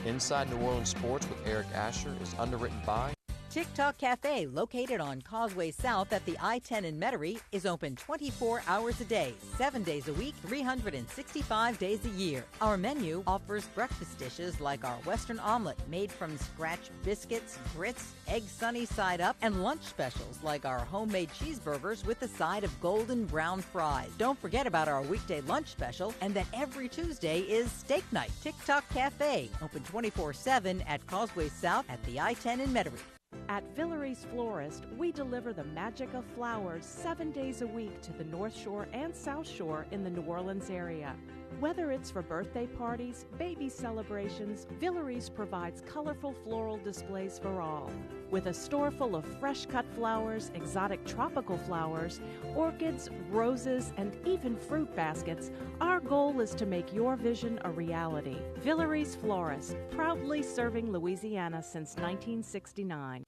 Inside New Orleans Sports with Eric Asher is underwritten by TikTok Cafe, located on Causeway South at the I-10 in Metairie, is open 24 hours a day, 7 days a week, 365 days a year. Our menu offers breakfast dishes like our Western omelet made from scratch biscuits, grits, egg sunny side up, and lunch specials like our homemade cheeseburgers with a side of golden brown fries. Don't forget about our weekday lunch special, and that every Tuesday is steak night. TikTok Cafe, open 24/7 at Causeway South at the I-10 in Metairie. At Villery's Florist, we deliver the magic of flowers 7 days a week to the North Shore and South Shore in the New Orleans area. Whether it's for birthday parties, baby celebrations, Villery's provides colorful floral displays for all. With a store full of fresh-cut flowers, exotic tropical flowers, orchids, roses, and even fruit baskets, our goal is to make your vision a reality. Villery's Florist, proudly serving Louisiana since 1969.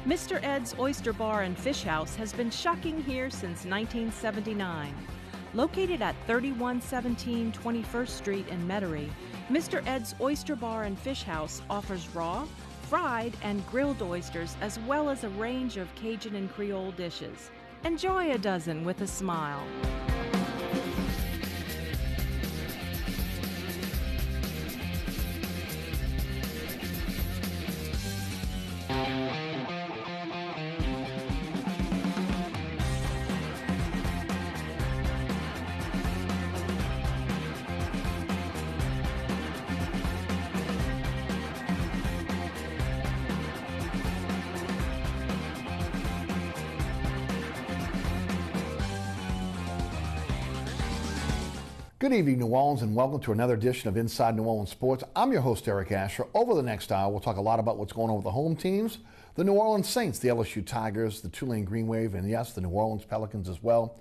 Mr. Ed's Oyster Bar and Fish House has been shucking here since 1979. Located at 3117 21st Street in Metairie, Mr. Ed's Oyster Bar and Fish House offers raw, fried, and grilled oysters, as well as a range of Cajun and Creole dishes. Enjoy a dozen with a smile. Good evening, New Orleans, and welcome to another edition of Inside New Orleans Sports. I'm your host, Eric Asher. Over the next hour, we'll talk a lot about what's going on with the home teams, the New Orleans Saints, the LSU Tigers, the Tulane Green Wave, and yes, the New Orleans Pelicans as well.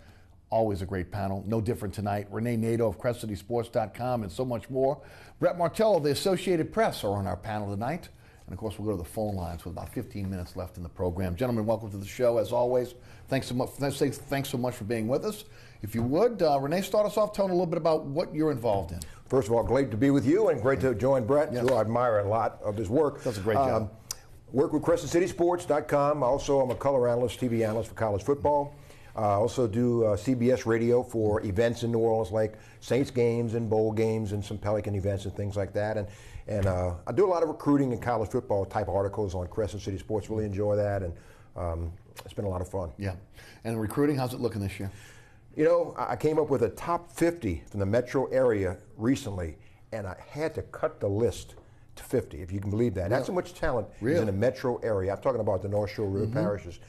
Always a great panel. No different tonight. Rene, Nedeau of CrescentCitySports.com and so much more. Brett Martel of the Associated Press are on our panel tonight. And, of course, we'll go to the phone lines with about 15 minutes left in the program. Gentlemen, welcome to the show, as always. Thanks so much for being with us. If you would, Rene, start us off telling a little bit about what you're involved in. First of all, great to be with you and great to join Brett, who I admire a lot of his work. Does a great job. Work with CrescentCitySports.com. Also, I'm a color analyst, TV analyst for college football. I also do CBS radio for events in New Orleans like Saints games and bowl games and some Pelican events and things like that. And I do a lot of recruiting and college football type articles on Crescent City Sports. Really enjoy that, and it's been a lot of fun. Yeah. And recruiting, how's it looking this year? You know, I came up with a top 50 from the metro area recently, and I had to cut the list to 50, if you can believe that. That's how much talent is in the metro area. I'm talking about the North Shore River parishes.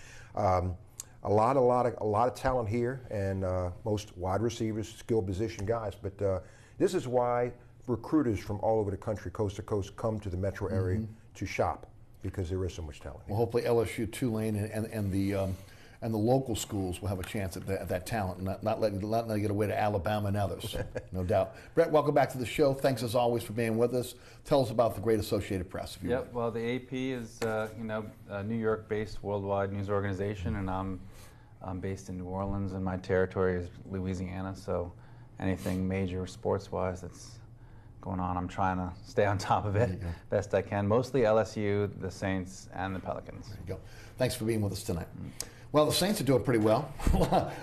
A lot of talent here, and most wide receivers, skilled position guys. But this is why recruiters from all over the country, coast to coast, come to the metro area to shop, because there is so much talent here. Well, hopefully LSU, Tulane, and the local schools will have a chance at that talent, and not letting it get away to Alabama and others, no doubt. Brett, welcome back to the show. Thanks as always for being with us. Tell us about the great Associated Press, if you would. Well, the AP is a New York-based worldwide news organization, and I'm based in New Orleans, and my territory is Louisiana. So anything major sports-wise that's going on, I'm trying to stay on top of it best I can. Mostly LSU, the Saints, and the Pelicans. There you go. Thanks for being with us tonight. Well, the Saints are doing pretty well.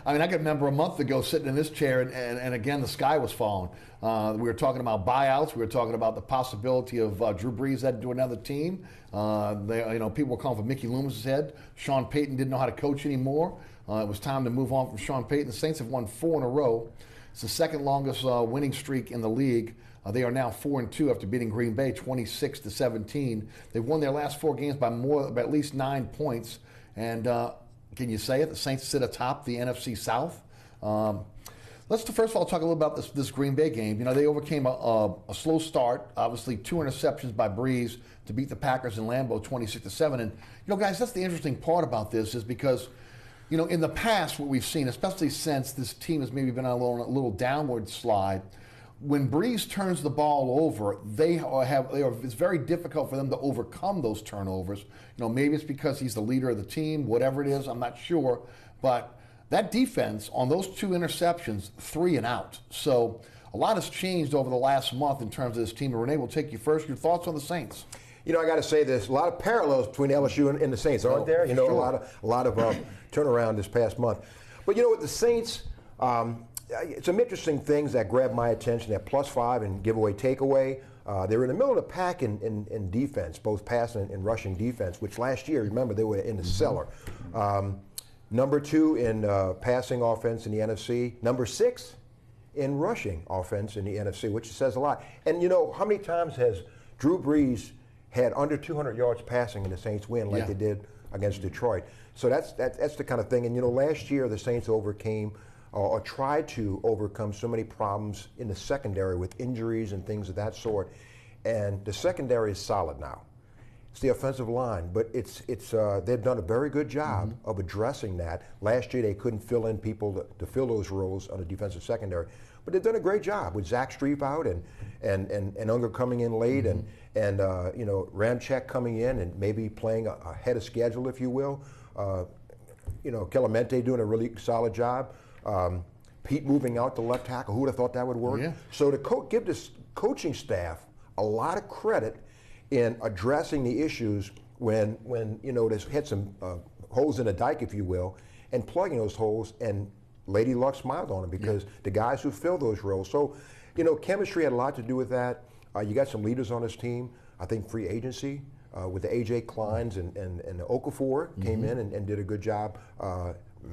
I mean, I can remember a month ago sitting in this chair, and again, the sky was falling. We were talking about buyouts. We were talking about the possibility of Drew Brees heading to another team. People were calling for Mickey Loomis's head. Sean Payton didn't know how to coach anymore. It was time to move on from Sean Payton. The Saints have won 4 in a row. It's the second longest winning streak in the league. They are now 4-2 after beating Green Bay 26-17. They've won their last 4 games by at least 9 points. And can you say it? The Saints sit atop the NFC South. Let's first of all talk a little about this Green Bay game. You know, they overcame a slow start. Obviously, 2 interceptions by Brees to beat the Packers in Lambeau 26-7. And, you know, guys, that's the interesting part about this is because, you know, in the past, what we've seen, especially since this team has maybe been on a little downward slide, when Brees turns the ball over, it's very difficult for them to overcome those turnovers. You know, maybe it's because he's the leader of the team, whatever it is, I'm not sure. But that defense on those 2 interceptions, 3 and out. So a lot has changed over the last month in terms of this team. And Rene, we'll take you first. Your thoughts on the Saints? You know, I got to say there's a lot of parallels between LSU and the Saints, aren't there? You know, sure. a lot of turnaround this past month. But you know what, the Saints, some interesting things that grabbed my attention. That +5 and giveaway takeaway. They were in the middle of the pack in defense, both passing and rushing defense, which last year, remember, they were in the cellar. Number 2 in passing offense in the NFC. Number 6 in rushing offense in the NFC, which says a lot. And you know, how many times has Drew Brees had under 200 yards passing and the Saints win like they did against Detroit? So that's the kind of thing. And you know, last year the Saints overcame or tried to overcome so many problems in the secondary with injuries and things of that sort. And the secondary is solid now. It's the offensive line, but they've done a very good job of addressing that. Last year they couldn't fill in people to fill those roles on the defensive secondary, but they've done a great job with Zach Streif out and Unger coming in late and you know, Ramczyk coming in and maybe playing ahead of schedule, if you will. You know, Clemente doing a really solid job. Pete moving out to left tackle. Who would have thought that would work? Yeah. So to give this coaching staff a lot of credit in addressing the issues when you know, there's had some holes in the dike, if you will, and plugging those holes, and Lady Luck smiled on them because the guys who fill those roles. So, you know, chemistry had a lot to do with that. You got some leaders on this team. I think free agency with the A.J. Kleins and the Okafor came in and did a good job.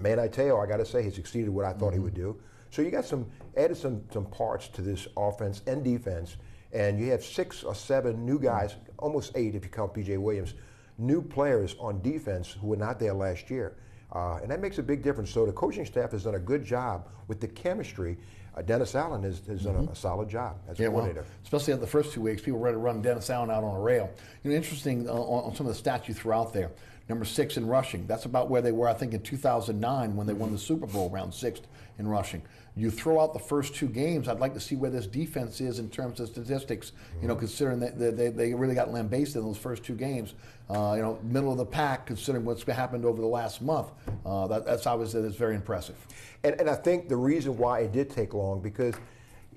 Manateo, I got to say, he succeeded what I thought he would do. So you got added some parts to this offense and defense, and you have 6 or 7 new guys, almost 8 if you count P.J. Williams, new players on defense who were not there last year. And that makes a big difference. So the coaching staff has done a good job with the chemistry. Dennis Allen has done a solid job as a coordinator. Well, especially at the first 2 weeks, people were ready to run Dennis Allen out on a rail. You know, interesting on some of the stats you threw out there. Number 6 in rushing. That's about where they were, I think, in 2009 when they won the Super Bowl, around 6th in rushing. You throw out the first 2 games, I'd like to see where this defense is in terms of statistics, you know, considering that they really got lambasted in those first 2 games. You know, middle of the pack, considering what's happened over the last month. That's obviously that's very impressive. And I think the reason why it did take long, because,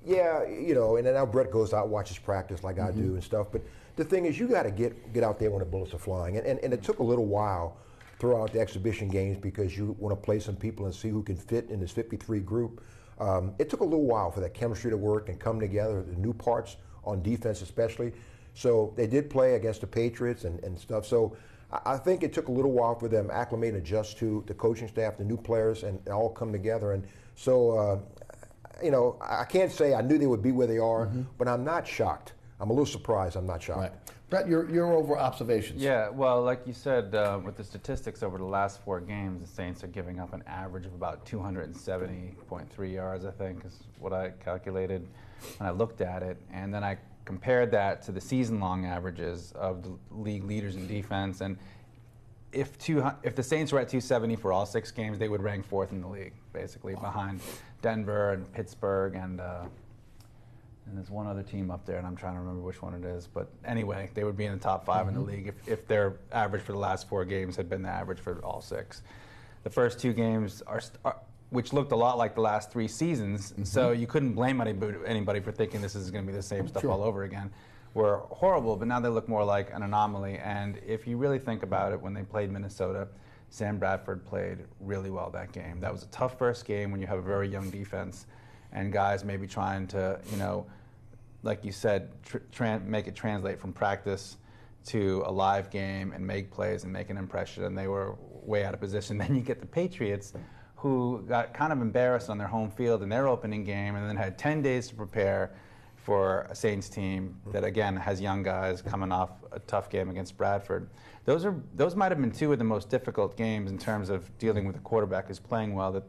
yeah, you know, and then now Brett goes out and watches practice like I do and stuff, but the thing is, you got to get out there when the bullets are flying. And it took a little while throughout the exhibition games because you want to play some people and see who can fit in this 53 group. It took a little while for that chemistry to work and come together, the new parts on defense especially. So they did play against the Patriots and stuff. So I think it took a little while for them acclimate and adjust to the coaching staff, the new players, and all come together. And so, you know, I can't say I knew they would be where they are, but I'm not shocked. I'm a little surprised. I'm not shocked. Right. Brett, your over observations. Yeah, well, like you said, with the statistics over the last 4 games, the Saints are giving up an average of about 270.3 yards, I think, is what I calculated when I looked at it. And then I compared that to the season-long averages of the league leaders in defense. And if the Saints were at 270 for all 6 games, they would rank 4th in the league, basically, behind Denver and Pittsburgh and there's one other team up there, and I'm trying to remember which one it is. But anyway, they would be in the top 5 in the league if their average for the last 4 games had been the average for all 6. The first 2 games are which looked a lot like the last 3 seasons, so you couldn't blame anybody for thinking this is going to be the same stuff all over again, were horrible, but now they look more like an anomaly. And if you really think about it, when they played Minnesota, Sam Bradford played really well that game. That was a tough first game when you have a very young defense and guys maybe trying to, you know, like you said, make it translate from practice to a live game and make plays and make an impression, and they were way out of position. Then you get the Patriots, who got kind of embarrassed on their home field in their opening game and then had 10 days to prepare for a Saints team that, again, has young guys coming off a tough game against Bradford. Those might have been 2 of the most difficult games in terms of dealing with a quarterback who's playing well that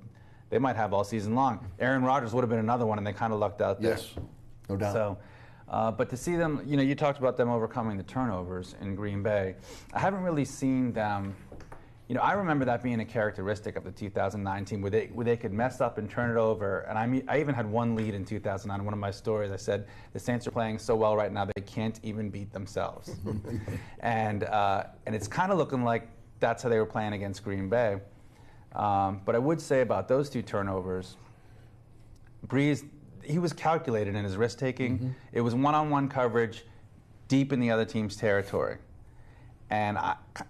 they might have all season long. Aaron Rodgers would have been another one, and they kind of lucked out there. Yes, no doubt. So, but to see them, you know, you talked about them overcoming the turnovers in Green Bay. I haven't really seen them. You know, I remember that being a characteristic of the 2009 team where they could mess up and turn it over. And I even had one lead in 2009. One of my stories, I said, the Saints are playing so well right now they can't even beat themselves. and it's kind of looking like that's how they were playing against Green Bay. But I would say about those 2 turnovers, Breeze he was calculated in his risk taking. It was one-on-one coverage deep in the other team's territory. And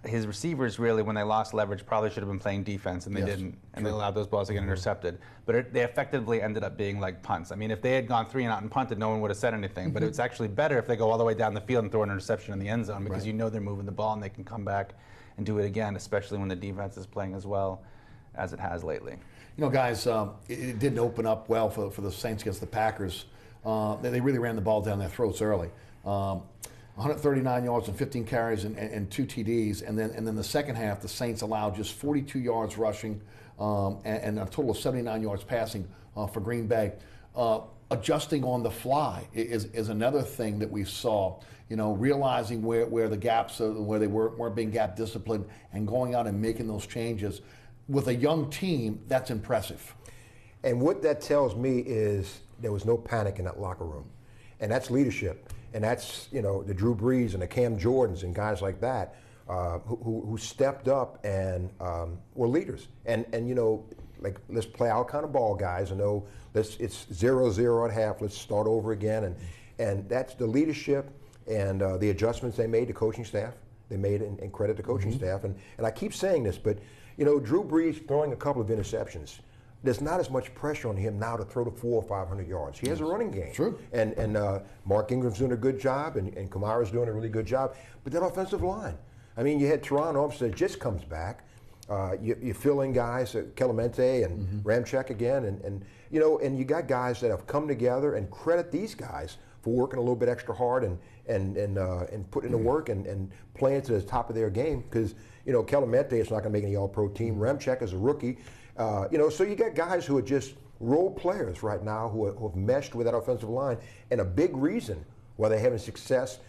his receivers really, when they lost leverage, probably should have been playing defense, and they didn't. And they allowed those balls to get intercepted. But they effectively ended up being like punts. I mean, if they had gone 3 and out and punted, no one would have said anything. But it's actually better if they go all the way down the field and throw an interception in the end zone, because you know they're moving the ball and they can come back and do it again, especially when the defense is playing as well as it has lately. You know, guys, it didn't open up well for the Saints against the Packers. They really ran the ball down their throats early. 139 yards and 15 carries and 2 TDs, and then the second half, the Saints allowed just 42 yards rushing and a total of 79 yards passing for Green Bay. Adjusting on the fly is another thing that we saw. You know, realizing where the gaps, where they weren't being gap disciplined, and going out and making those changes with a young team. That's impressive. And what that tells me is there was no panic in that locker room, and that's leadership. And that's, you know, the Drew Brees and the Cam Jordans and guys like that who stepped up and were leaders. And you know, like, let's play our kind of ball, guys. I know it's 0-0 at half. Let's start over again. And that's the leadership and the adjustments they made, the coaching staff. They made, and credit the coaching staff. And I keep saying this, but, you know, Drew Brees throwing a couple of interceptions, there's not as much pressure on him now to throw to 400 or 500 yards. He has a running game. True. And Mark Ingram's doing a good job, and Kamara's doing a really good job. But that offensive line, I mean, you had Teron Armstead just comes back. You fill in guys, Clemente and Ramczyk again, and you know, and you got guys that have come together, and credit these guys for working a little bit extra hard and putting in the work and playing to the top of their game, because, you know, Clemente is not going to make any All-Pro team. Ramczyk is a rookie. You know, so you got guys who are just role players right now who have meshed with that offensive line, and a big reason why they're having success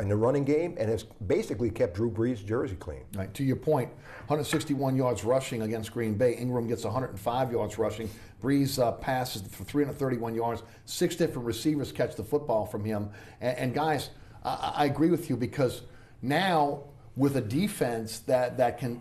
in the running game, and has basically kept Drew Brees' jersey clean. Right. To your point, 161 yards rushing against Green Bay. Ingram gets 105 yards rushing. Brees passes for 331 yards. 6 different receivers catch the football from him. And guys, I agree with you, because now, with a defense that can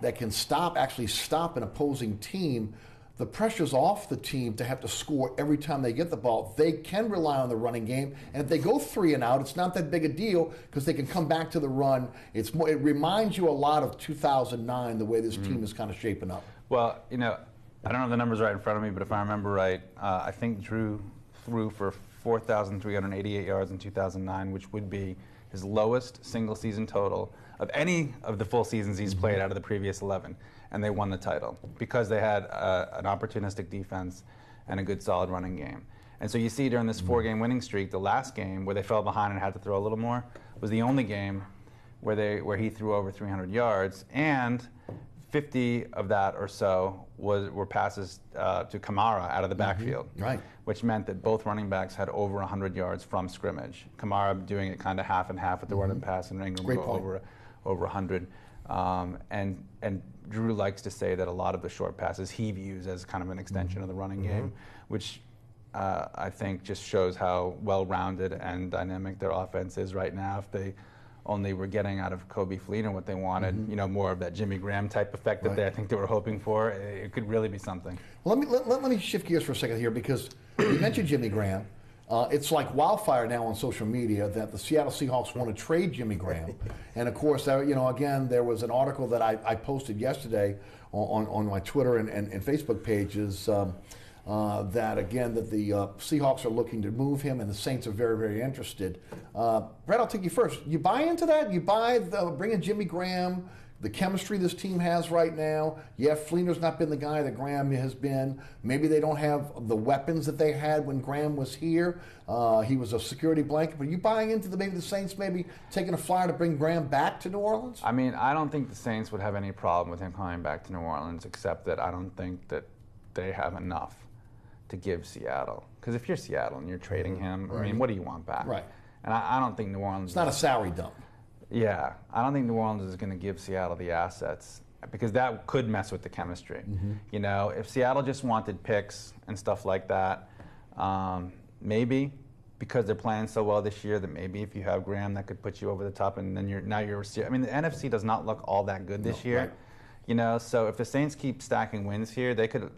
actually stop an opposing team, the pressure's off the team to have to score every time they get the ball. They can rely on the running game, and if they go 3 and out, it's not that big a deal, because they can come back to the run. It reminds you a lot of 2009, the way this team is kind of shaping up. Well, you know, I don't have the numbers right in front of me, but if I remember right, I think Drew threw for 4,388 yards in 2009, which would be his lowest single season total of any of the full seasons he's played out of the previous 11, and they won the title because they had an opportunistic defense and a good solid running game. And so you see during this 4-game winning streak, the last game where they fell behind and had to throw a little more was the only game where he threw over 300 yards, and 50 of that or so were passes to Kamara out of the backfield, right, which meant that both running backs had over 100 yards from scrimmage. Kamara doing it kind of half and half with the running pass, and Ingram go over 100. And Drew likes to say that a lot of the short passes he views as kind of an extension of the running game, which I think just shows how well-rounded and dynamic their offense is right now. If they only were getting out of Kobe Fleener what they wanted, you know, more of that Jimmy Graham type effect that I think they were hoping for, it could really be something. Well, let me shift gears for a second here, because you mentioned Jimmy Graham. It's like wildfire now on social media that the Seattle Seahawks want to trade Jimmy Graham. And of course, you know, again, there was an article that I posted yesterday on my Twitter and Facebook pages that the Seahawks are looking to move him, and the Saints are very, very interested. Brett, I'll take you first. You buy into that? You buy bringing Jimmy Graham, the chemistry this team has right now? Yeah, Fleener's not been the guy that Graham has been. Maybe they don't have the weapons that they had when Graham was here. He was a security blanket. But are you buying into maybe the Saints maybe taking a flyer to bring Graham back to New Orleans? I mean, I don't think the Saints would have any problem with him coming back to New Orleans, except that I don't think that they have enough to give Seattle. Because if you're Seattle and you're trading him, I mean, what do you want back? Right. And I don't think New Orleans... It's not a salary dump. Yeah, I don't think New Orleans is going to give Seattle the assets, because that could mess with the chemistry. You know, if Seattle just wanted picks and stuff like that, maybe, because they're playing so well this year, that maybe if you have Graham, that could put you over the top, and then you're. I mean, the NFC does not look all that good this year. Right. You know, so if the Saints keep stacking wins here, they could.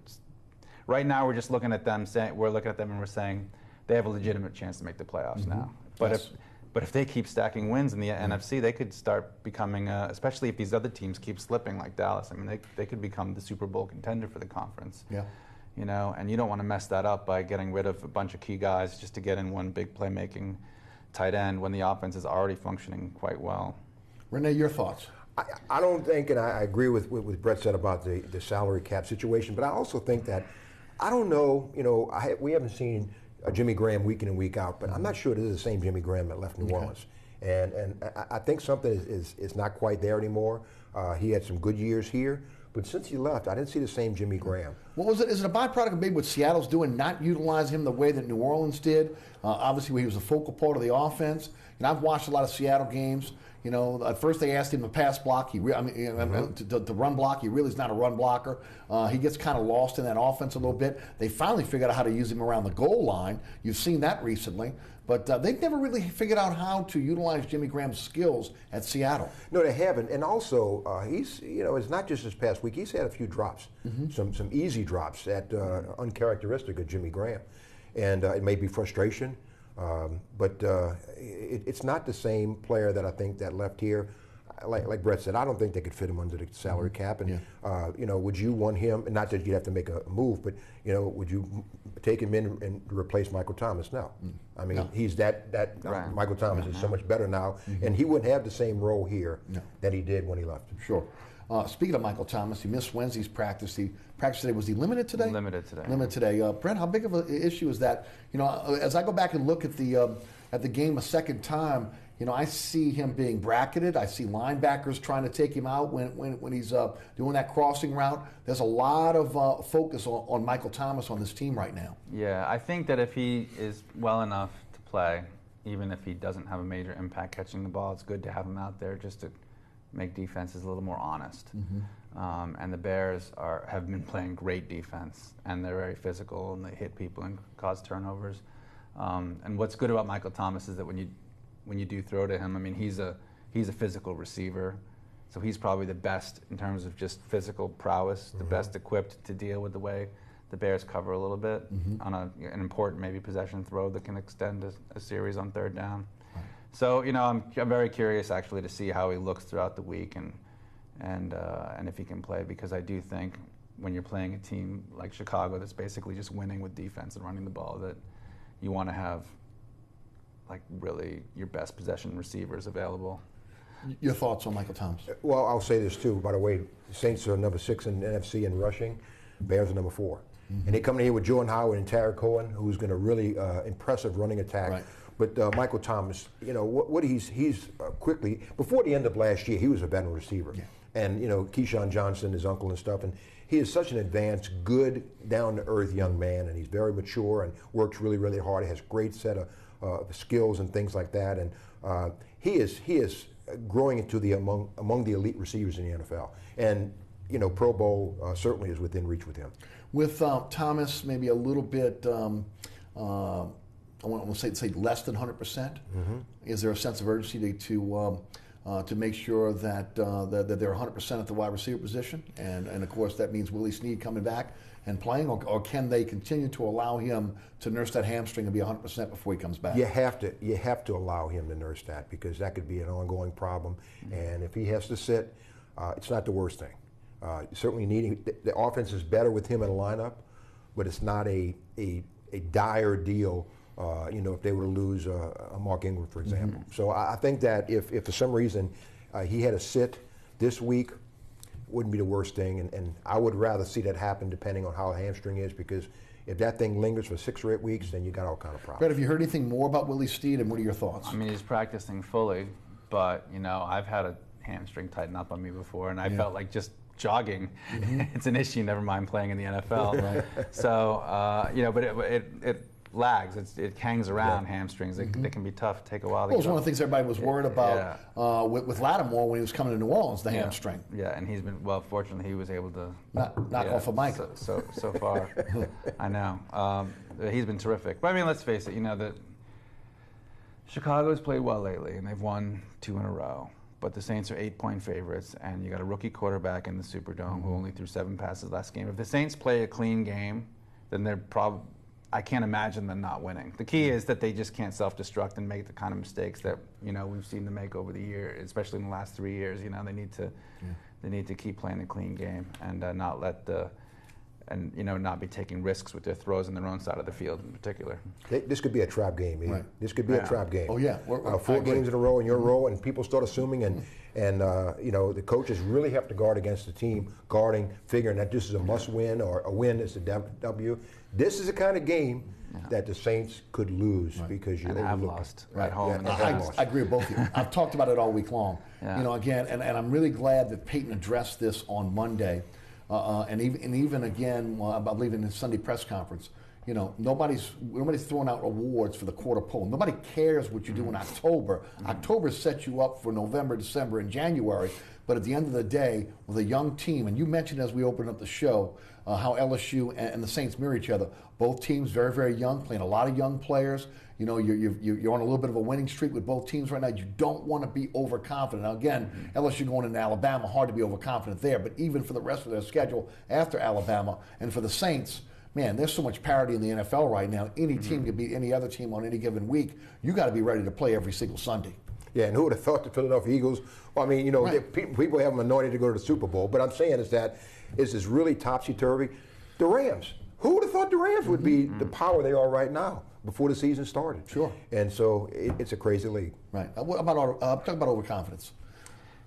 Right now, we're just looking at them, and we're saying they have a legitimate chance to make the playoffs now. But if they keep stacking wins in the NFC, they could start becoming, especially if these other teams keep slipping like Dallas. I mean, they could become the Super Bowl contender for the conference. Yeah. You know, and you don't want to mess that up by getting rid of a bunch of key guys just to get in one big playmaking tight end when the offense is already functioning quite well. Rene, your thoughts? I don't think, and I agree with what Brett said about the salary cap situation, but I also think that, I don't know, you know, we haven't seen Jimmy Graham week in and week out, but I'm not sure it is the same Jimmy Graham that left New Orleans. And I think something is not quite there anymore. He had some good years here, but since he left, I didn't see the same Jimmy Graham. What was it? Is it a byproduct of maybe what Seattle's doing, not utilizing him the way that New Orleans did? Obviously, where he was a focal part of the offense. And I've watched a lot of Seattle games. You know, at first they asked him to pass block. To run block. He really is not a run blocker. He gets kind of lost in that offense a little bit. They finally figured out how to use him around the goal line. You've seen that recently. But they've never really figured out how to utilize Jimmy Graham's skills at Seattle. No, they haven't. And also, he's, you know, it's not just this past week. He's had a few drops, some easy drops that uncharacteristic of Jimmy Graham. And it may be frustration, but it's not the same player that I think that left here. Like Brett said, I don't think they could fit him under the salary cap. And, you know, would you want him, not that you'd have to make a move, but, you know, would you take him in and replace Michael Thomas? No. I mean, he's that right. Michael Thomas is so much better now, and he wouldn't have the same role here that he did when he left. Sure. Speaking of Michael Thomas, he missed Wednesday's practice. He practiced today. Was he limited today? Limited today. Limited today. Brent, how big of an issue is that? You know, as I go back and look at the game a second time, you know, I see him being bracketed. I see linebackers trying to take him out when he's doing that crossing route. There's a lot of focus on Michael Thomas on this team right now. Yeah, I think that if he is well enough to play, even if he doesn't have a major impact catching the ball, it's good to have him out there just to make defenses a little more honest. And the Bears have been playing great defense, and they're very physical, and they hit people and cause turnovers. And what's good about Michael Thomas is that when you do throw to him, I mean, he's a physical receiver, so he's probably the best in terms of just physical prowess, the best equipped to deal with the way the Bears cover a little bit on an important maybe possession throw that can extend a series on third down. So, you know, I'm very curious actually to see how he looks throughout the week and if he can play, because I do think when you're playing a team like Chicago that's basically just winning with defense and running the ball, that you want to have like really your best possession receivers available. Your thoughts on Michael Thomas? Well, I'll say this too, by the way, the Saints are number 6 in NFC in rushing, Bears are number 4. And they come in here with Jordan Howard and Tarek Cohen, who's going to really impressive running attack. Right. But Michael Thomas, you know, what he's quickly, before the end of last year, he was a veteran receiver. And, you know, Keyshawn Johnson, his uncle and stuff, and he is such an advanced, good, down-to-earth young man, and he's very mature and works really, really hard. He has a great set of skills and things like that, and he is growing into the among the elite receivers in the NFL. And, you know, Pro Bowl certainly is within reach with him. With Thomas, maybe a little bit, I want to say less than 100%. Is there a sense of urgency to make sure that they're 100% at the wide receiver position? And of course, that means Willie Snead coming back and playing, or can they continue to allow him to nurse that hamstring and be 100% before he comes back? You have to allow him to nurse that, because that could be an ongoing problem. And if he has to sit, it's not the worst thing. Certainly needing the offense is better with him in a lineup, but it's not a dire deal. You know, if they were to lose a Mark Ingram, for example. So I think that if for some reason he had to sit this week, wouldn't be the worst thing. And I would rather see that happen depending on how a hamstring is, because if that thing lingers for 6 or 8 weeks, then you got all kind of problems. Brett, have you heard anything more about Willie Snead, and what are your thoughts? I mean, he's practicing fully, but, you know, I've had a hamstring tighten up on me before, and I felt like just jogging, it's an issue, never mind playing in the NFL. So, you know, but it lags. It hangs around hamstrings. They can be tough. Take a while to get it was one of the things everybody was worried about with Lattimore when he was coming to New Orleans, the hamstring. Yeah, and he's been, well, fortunately he was able to knock off a mic. So far. I know. He's been terrific. But I mean, let's face it, you know, that Chicago's played well lately, and they've won 2 in a row. But the Saints are 8-point favorites, and you got a rookie quarterback in the Superdome who only threw 7 passes last game. If the Saints play a clean game, then they're I can't imagine them not winning. The key is that they just can't self-destruct and make the kind of mistakes that we've seen them make over the year, especially in the last 3 years. They need to keep playing a clean game and not let not be taking risks with their throws on their own side of the field in particular. This could be a trap game. Right. This could be a trap game. Oh yeah, 4 games in a row in your row, and people start assuming, and the coaches really have to guard against the team, figuring that this is a must-win or a win is a W. This is the kind of game that the Saints could lose because you have lost at home. I agree with both of you. I've talked about it all week long. Yeah. Again, and I'm really glad that Peyton addressed this on Monday, and even again, I believe in his Sunday press conference. Nobody's throwing out awards for the quarter pole. Nobody cares what you do in October. October sets you up for November, December, and January. But at the end of the day, with a young team, and you mentioned as we opened up the show how LSU and the Saints mirror each other. Both teams very, very young, playing a lot of young players. You're on a little bit of a winning streak with both teams right now. You don't want to be overconfident. Now again, LSU going into Alabama, hard to be overconfident there. But even for the rest of their schedule after Alabama, and for the Saints, man, there's so much parity in the NFL right now. Any team can beat any other team on any given week. You got to be ready to play every single Sunday. Yeah, and who would have thought the Philadelphia Eagles? Well, I mean, people have them anointed to go to the Super Bowl. But I'm saying is that it's this really topsy-turvy. The Rams. Who would have thought the Rams would be the power they are right now before the season started? Sure. And so it's a crazy league. Right. What about talk about overconfidence?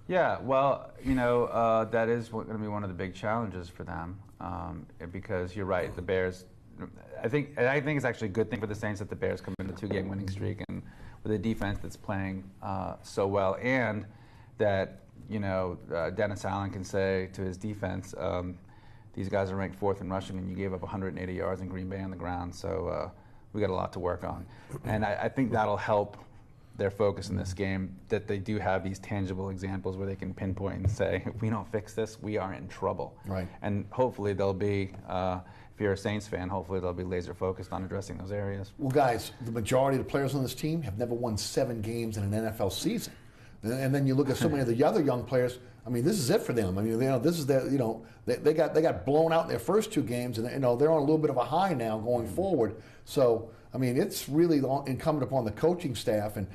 Yeah. Well, that is going to be one of the big challenges for them because you're right. The Bears. I think it's actually a good thing for the Saints that the Bears come into a 2-game winning streak and with a defense that's playing so well, and that Dennis Allen can say to his defense, these guys are ranked 4th in rushing, and you gave up 180 yards in Green Bay on the ground, so we got a lot to work on. And I think that'll help their focus in this game, that they do have these tangible examples where they can pinpoint and say, if we don't fix this, we are in trouble. Right. And hopefully they'll be, if you're a Saints fan, hopefully they'll be laser focused on addressing those areas. Well, guys, the majority of the players on this team have never won 7 games in an NFL season. And then you look at so many of the other young players. I mean, this is it for them. I mean, this is their, they got blown out in their first 2 games, and they're on a little bit of a high now going forward. So, I mean, it's really incumbent upon the coaching staff. And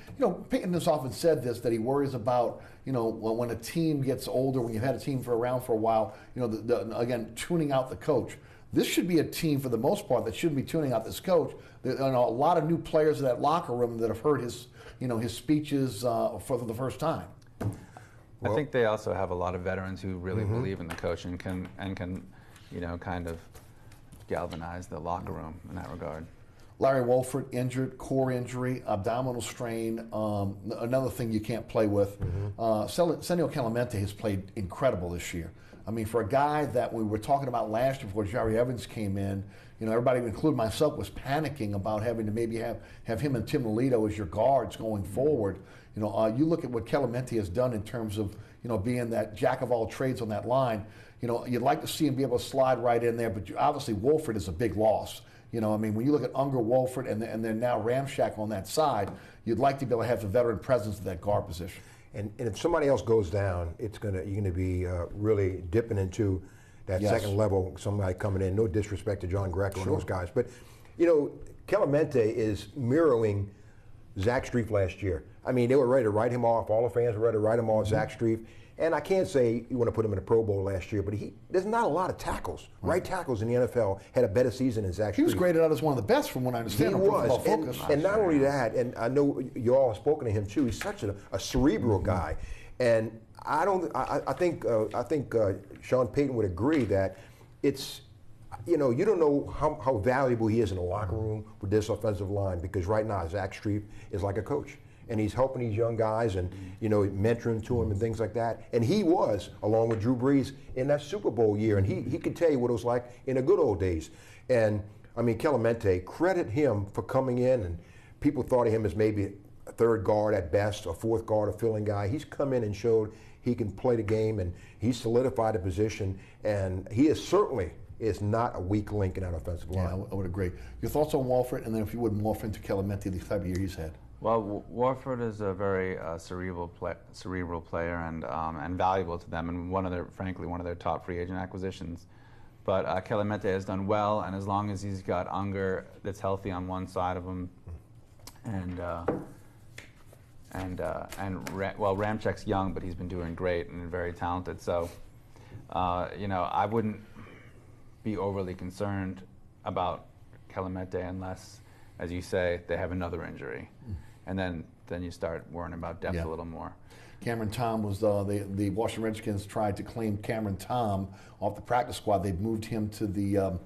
Peyton has often said this, that he worries about when a team gets older, when you've had a team around for a while, again, tuning out the coach. This should be a team, for the most part, that shouldn't be tuning out this coach. There are a lot of new players in that locker room that have heard his speeches for the first time. I think they also have a lot of veterans who really believe in the coach and can kind of galvanize the locker room in that regard. Larry Wolford injured, core injury, abdominal strain, another thing you can't play with. Senio Clemente has played incredible this year. I mean, for a guy that we were talking about last year before Jerry Evans came in, everybody, including myself, was panicking about having to maybe have him and Tim Alito as your guards going forward. You look at what Clemente has done in terms of, being that jack of all trades on that line. You'd like to see him be able to slide right in there, but obviously Wolford is a big loss. I mean, when you look at Unger, Wolford, and then now Ramshack on that side, you'd like to be able to have the veteran presence at that guard position. And if somebody else goes down, you're gonna be really dipping into that second level. Somebody coming in. No disrespect to John Greco and those guys, but Clemente is mirroring Zach Strief last year. I mean, they were ready to write him off. All the fans were ready to write him off. Zach Strief. And I can't say you want to put him in a Pro Bowl last year, but there's not a lot of tackles. Right tackles in the NFL had a better season than Zach Strief. He was graded out as one of the best, from what I understand. He was, and not only that, and I know you all have spoken to him too. He's such a cerebral guy, and I think Sean Payton would agree that it's. You don't know how valuable he is in the locker room with this offensive line, because right now Zach Strief is like a coach. And he's helping these young guys and, mentoring to them and things like that. And he was, along with Drew Brees, in that Super Bowl year. And he could tell you what it was like in the good old days. And, I mean, Clemente, credit him for coming in. And people thought of him as maybe a 3rd guard at best, a 4th guard, a filling guy. He's come in and showed he can play the game, and he's solidified a position. And he is not a weak link in that offensive line. Yeah, I would agree. Your thoughts on Wolford, and then if you would morph into Clemente, the type of year he's had. Well, Wolford is a very cerebral player and valuable to them, and one of their top free agent acquisitions. But Clemente has done well, and as long as he's got Unger that's healthy on one side of him, well, Ramczak's young, but he's been doing great and very talented. So, I wouldn't be overly concerned about Clemente unless, as you say, they have another injury, and then you start worrying about depth a little more. Cameron Tom was the Washington Redskins tried to claim Cameron Tom off the practice squad. They moved him to the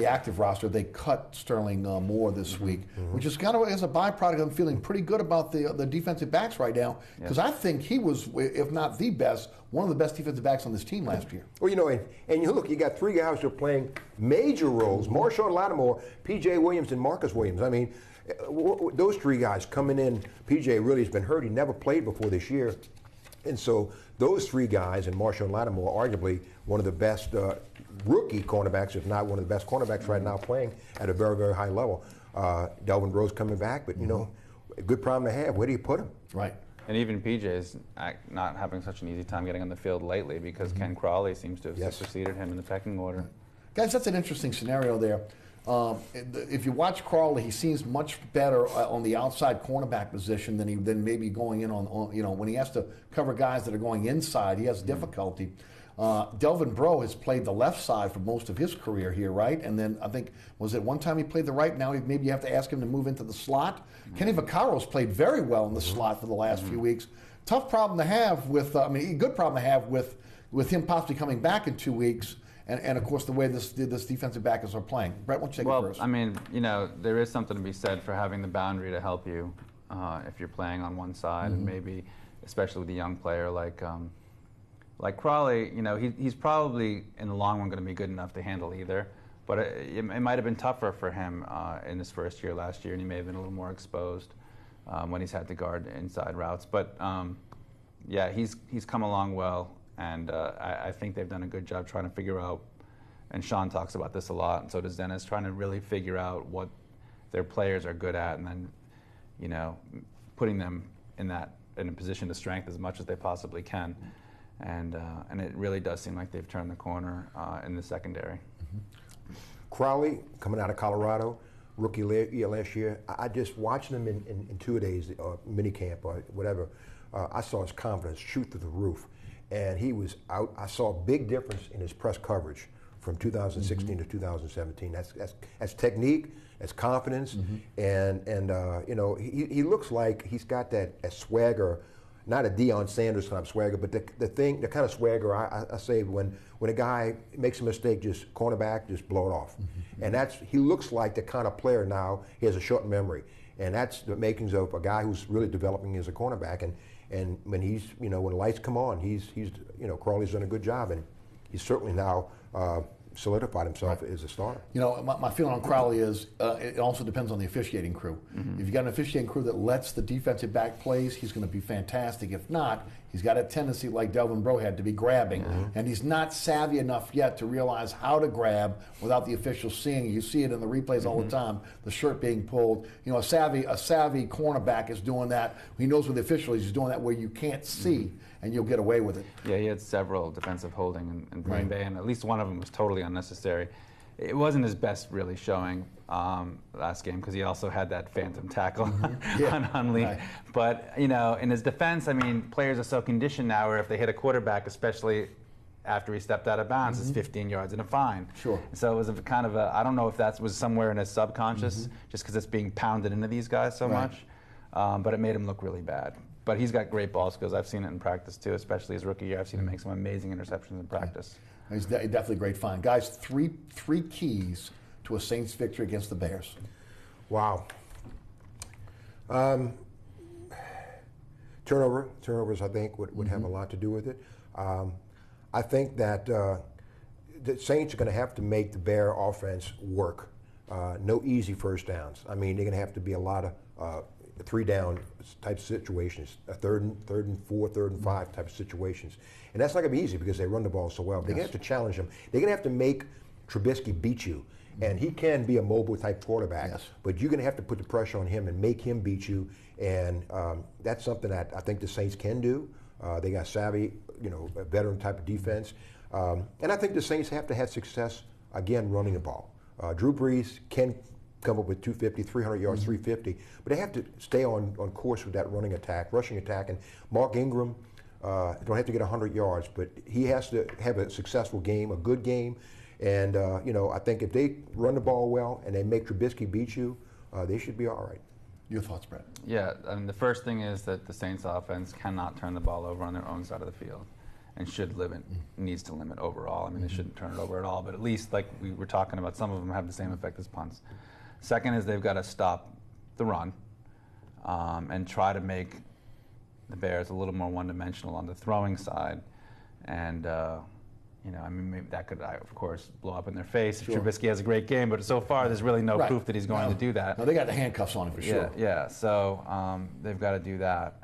active roster. They cut Sterling Moore this week, which is kind of as a byproduct. I'm feeling pretty good about the defensive backs right now because I think he was, if not the best, one of the best defensive backs on this team last year. Well, and you look, you got three guys who are playing major roles: Marshawn Lattimore, P.J. Williams, and Marcus Williams. I mean, those three guys coming in. P.J. really has been hurt. He never played before this year. And so those three guys, and Marshawn Lattimore, arguably one of the best rookie cornerbacks, if not one of the best cornerbacks right now, playing at a very, very high level. Delvin Breaux's coming back, but a good problem to have. Where do you put him? Right. And even PJ's not having such an easy time getting on the field lately because Ken Crawley seems to have superseded him in the pecking order. Guys, that's an interesting scenario there. If you watch Crawley, he seems much better on the outside cornerback position than maybe going in on when he has to cover guys that are going inside. He has difficulty. Delvin Breaux has played the left side for most of his career here, right? And then I think, was it one time he played the right? Now maybe you have to ask him to move into the slot. Kenny Vaccaro's played very well in the slot for the last few weeks. Tough problem to have with, good problem to have with him possibly coming back in 2 weeks. And of course, the way this defensive backers are playing. Brett, why don't you take it first? I mean, there is something to be said for having the boundary to help you if you're playing on one side, and maybe, especially with a young player like Crawley, he's probably in the long run going to be good enough to handle either. But it might have been tougher for him in his first year last year, and he may have been a little more exposed when he's had to guard inside routes. But he's come along well. And I think they've done a good job trying to figure out, and Sean talks about this a lot, and so does Dennis, trying to really figure out what their players are good at, and then, putting them in a position to strength as much as they possibly can. And it really does seem like they've turned the corner in the secondary. Crawley, coming out of Colorado, rookie year last year, I just watching him in 2 days, mini camp or whatever, I saw his confidence shoot through the roof. And he was out. I saw a big difference in his press coverage from 2016 to 2017. That's technique, that's confidence, and he looks like he's got that swagger, not a Deion Sanders kind of swagger, but the kind of swagger I say when a guy makes a mistake, just cornerback, just blow it off, and he looks like the kind of player now. He has a short memory, and that's the makings of a guy who's really developing as a cornerback. And when when the lights come on, he's Crawley's done a good job, and he's certainly now solidified himself as a starter. My feeling on Crawley is it also depends on the officiating crew. If you got an officiating crew that lets the defensive back plays, he's going to be fantastic. If not, he's got a tendency, like Delvin Breaux had, to be grabbing, and he's not savvy enough yet to realize how to grab without the officials seeing. You see it in the replays all the time, the shirt being pulled. A savvy cornerback is doing that. He knows with the officials, he's doing that where you can't see, and you'll get away with it. Yeah, he had several defensive holding in Green Bay, and at least one of them was totally unnecessary. It wasn't his best really showing last game because he also had that phantom tackle on Lee. Right. But, in his defense, players are so conditioned now where if they hit a quarterback, especially after he stepped out of bounds, it's 15 yards and a fine. Sure. So it was I don't know if that was somewhere in his subconscious just because it's being pounded into these guys so much, but it made him look really bad. But he's got great ball skills. I've seen it in practice too, especially his rookie year. I've seen him make some amazing interceptions in practice. He's definitely a great find. Guys, three keys to a Saints victory against the Bears. Wow. Turnovers, I think, would have a lot to do with it. I think that the Saints are going to have to make the Bear offense work. No easy first downs. They're going to have to be a lot of 3-down type situations, a third and 4, third and 5 type of situations. And that's not going to be easy because they run the ball so well. They're going to have to challenge him. They're going to have to make Trubisky beat you. And he can be a mobile type quarterback, but you're going to have to put the pressure on him and make him beat you. And that's something that I think the Saints can do. They got savvy, a veteran type of defense. And I think the Saints have to have success again, running the ball. Drew Brees can come up with 250, 300 yards, 350, but they have to stay on course with that rushing attack. And Mark Ingram don't have to get 100 yards, but he has to have a successful game, a good game. And, I think if they run the ball well and they make Trubisky beat you, they should be all right. Your thoughts, Brett? Yeah, I mean, the first thing is that the Saints offense cannot turn the ball over on their own side of the field and needs to limit overall. I mean, they shouldn't turn it over at all, but at least, like we were talking about, some of them have the same effect as punts. Second is they've got to stop the run and try to make the Bears a little more one-dimensional on the throwing side. And, maybe that could, of course, blow up in their face if Trubisky has a great game, but so far there's really no proof that he's going to do that. No, they got the handcuffs on him for sure. Yeah, so they've got to do that.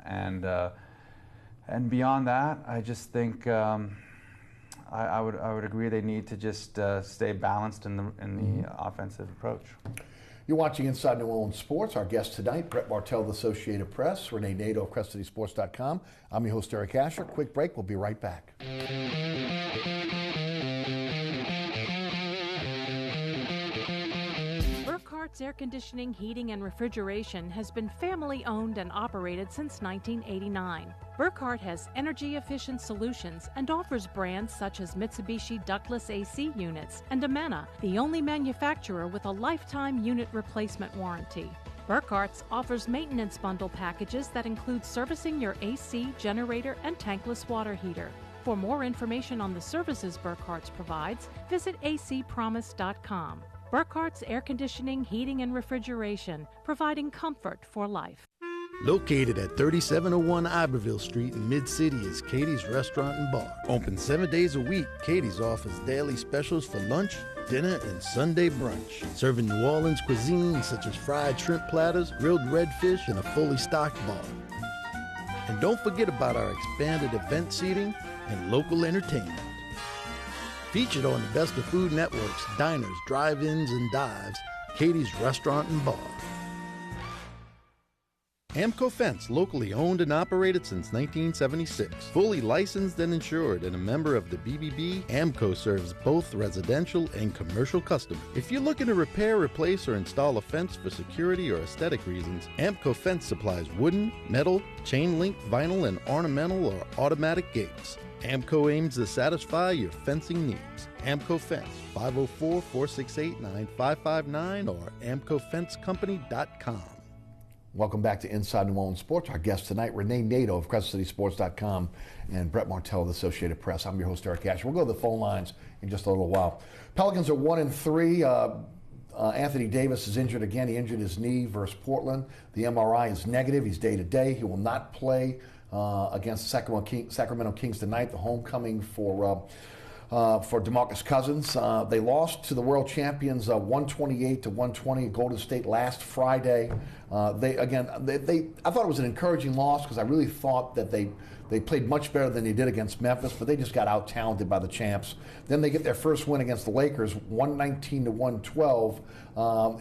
And beyond that, I just think I would agree they need to just stay balanced in the offensive approach. You're watching Inside New Orleans Sports. Our guest tonight, Brett Martel of the Associated Press, Rene Nedeau of CrestCitySports.com. I'm your host, Eric Asher. Quick break. We'll be right back. Burkhart's Air Conditioning, Heating, and Refrigeration has been family-owned and operated since 1989. Burkhart has energy-efficient solutions and offers brands such as Mitsubishi ductless AC units and Amana, the only manufacturer with a lifetime unit replacement warranty. Burkhart's offers maintenance bundle packages that include servicing your AC, generator, and tankless water heater. For more information on the services Burkhart's provides, visit acpromise.com. Burkhart's Air Conditioning, Heating, and Refrigeration, providing comfort for life. Located at 3701 Iberville Street in Mid-City is Katie's Restaurant and Bar. Open 7 days a week, Katie's offers daily specials for lunch, dinner, and Sunday brunch. Serving New Orleans cuisine such as fried shrimp platters, grilled redfish, and a fully stocked bar. And don't forget about our expanded event seating and local entertainment. Featured on the Best of Food Network's diners, drive-ins, and dives, Katie's Restaurant and Bar. Amco Fence, locally owned and operated since 1976. Fully licensed and insured and a member of the BBB, Amco serves both residential and commercial customers. If you're looking to repair, replace, or install a fence for security or aesthetic reasons, Amco Fence supplies wooden, metal, chain link, vinyl, and ornamental or automatic gates. Amco aims to satisfy your fencing needs. Amco Fence, 504-468-9559 or amcofencecompany.com. Welcome back to Inside New Orleans Sports. Our guest tonight, Rene Nedeau of CrestCitySports.com and Brett Martel of the Associated Press. I'm your host, Eric Asher. We'll go to the phone lines in just a little while. Pelicans are 1-3. Anthony Davis is injured again. He injured his knee versus Portland. The MRI is negative. He's day-to-day. He will not play against Sacramento Kings tonight, the homecoming for DeMarcus Cousins. They lost to the world champions 128-120 at Golden State last Friday. I thought it was an encouraging loss because I really thought that they played much better than they did against Memphis, but they just got out-talented by the champs. Then they get their first win against the Lakers, 119-112,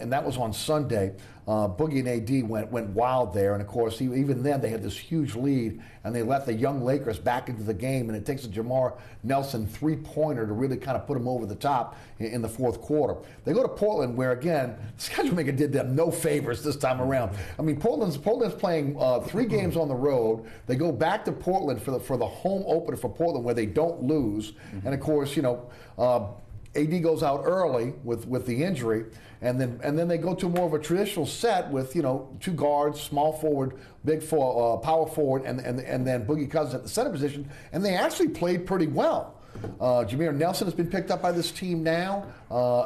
and that was on Sunday. Boogie and AD went wild there, and of course, even then they had this huge lead, and they let the young Lakers back into the game, and it takes a Jamar Nelson three-pointer to really kind of put them over the top in the fourth quarter. They go to Portland, where again, the schedule maker did them no favors this time around. I mean, Portland's playing 3 games on the road. They go back to Portland for the home opener for Portland, where they don't lose, and of course, AD goes out early with the injury, and then they go to more of a traditional set with 2 guards, small forward, power forward, and then Boogie Cousins at the center position, and they actually played pretty well. Jameer Nelson has been picked up by this team now.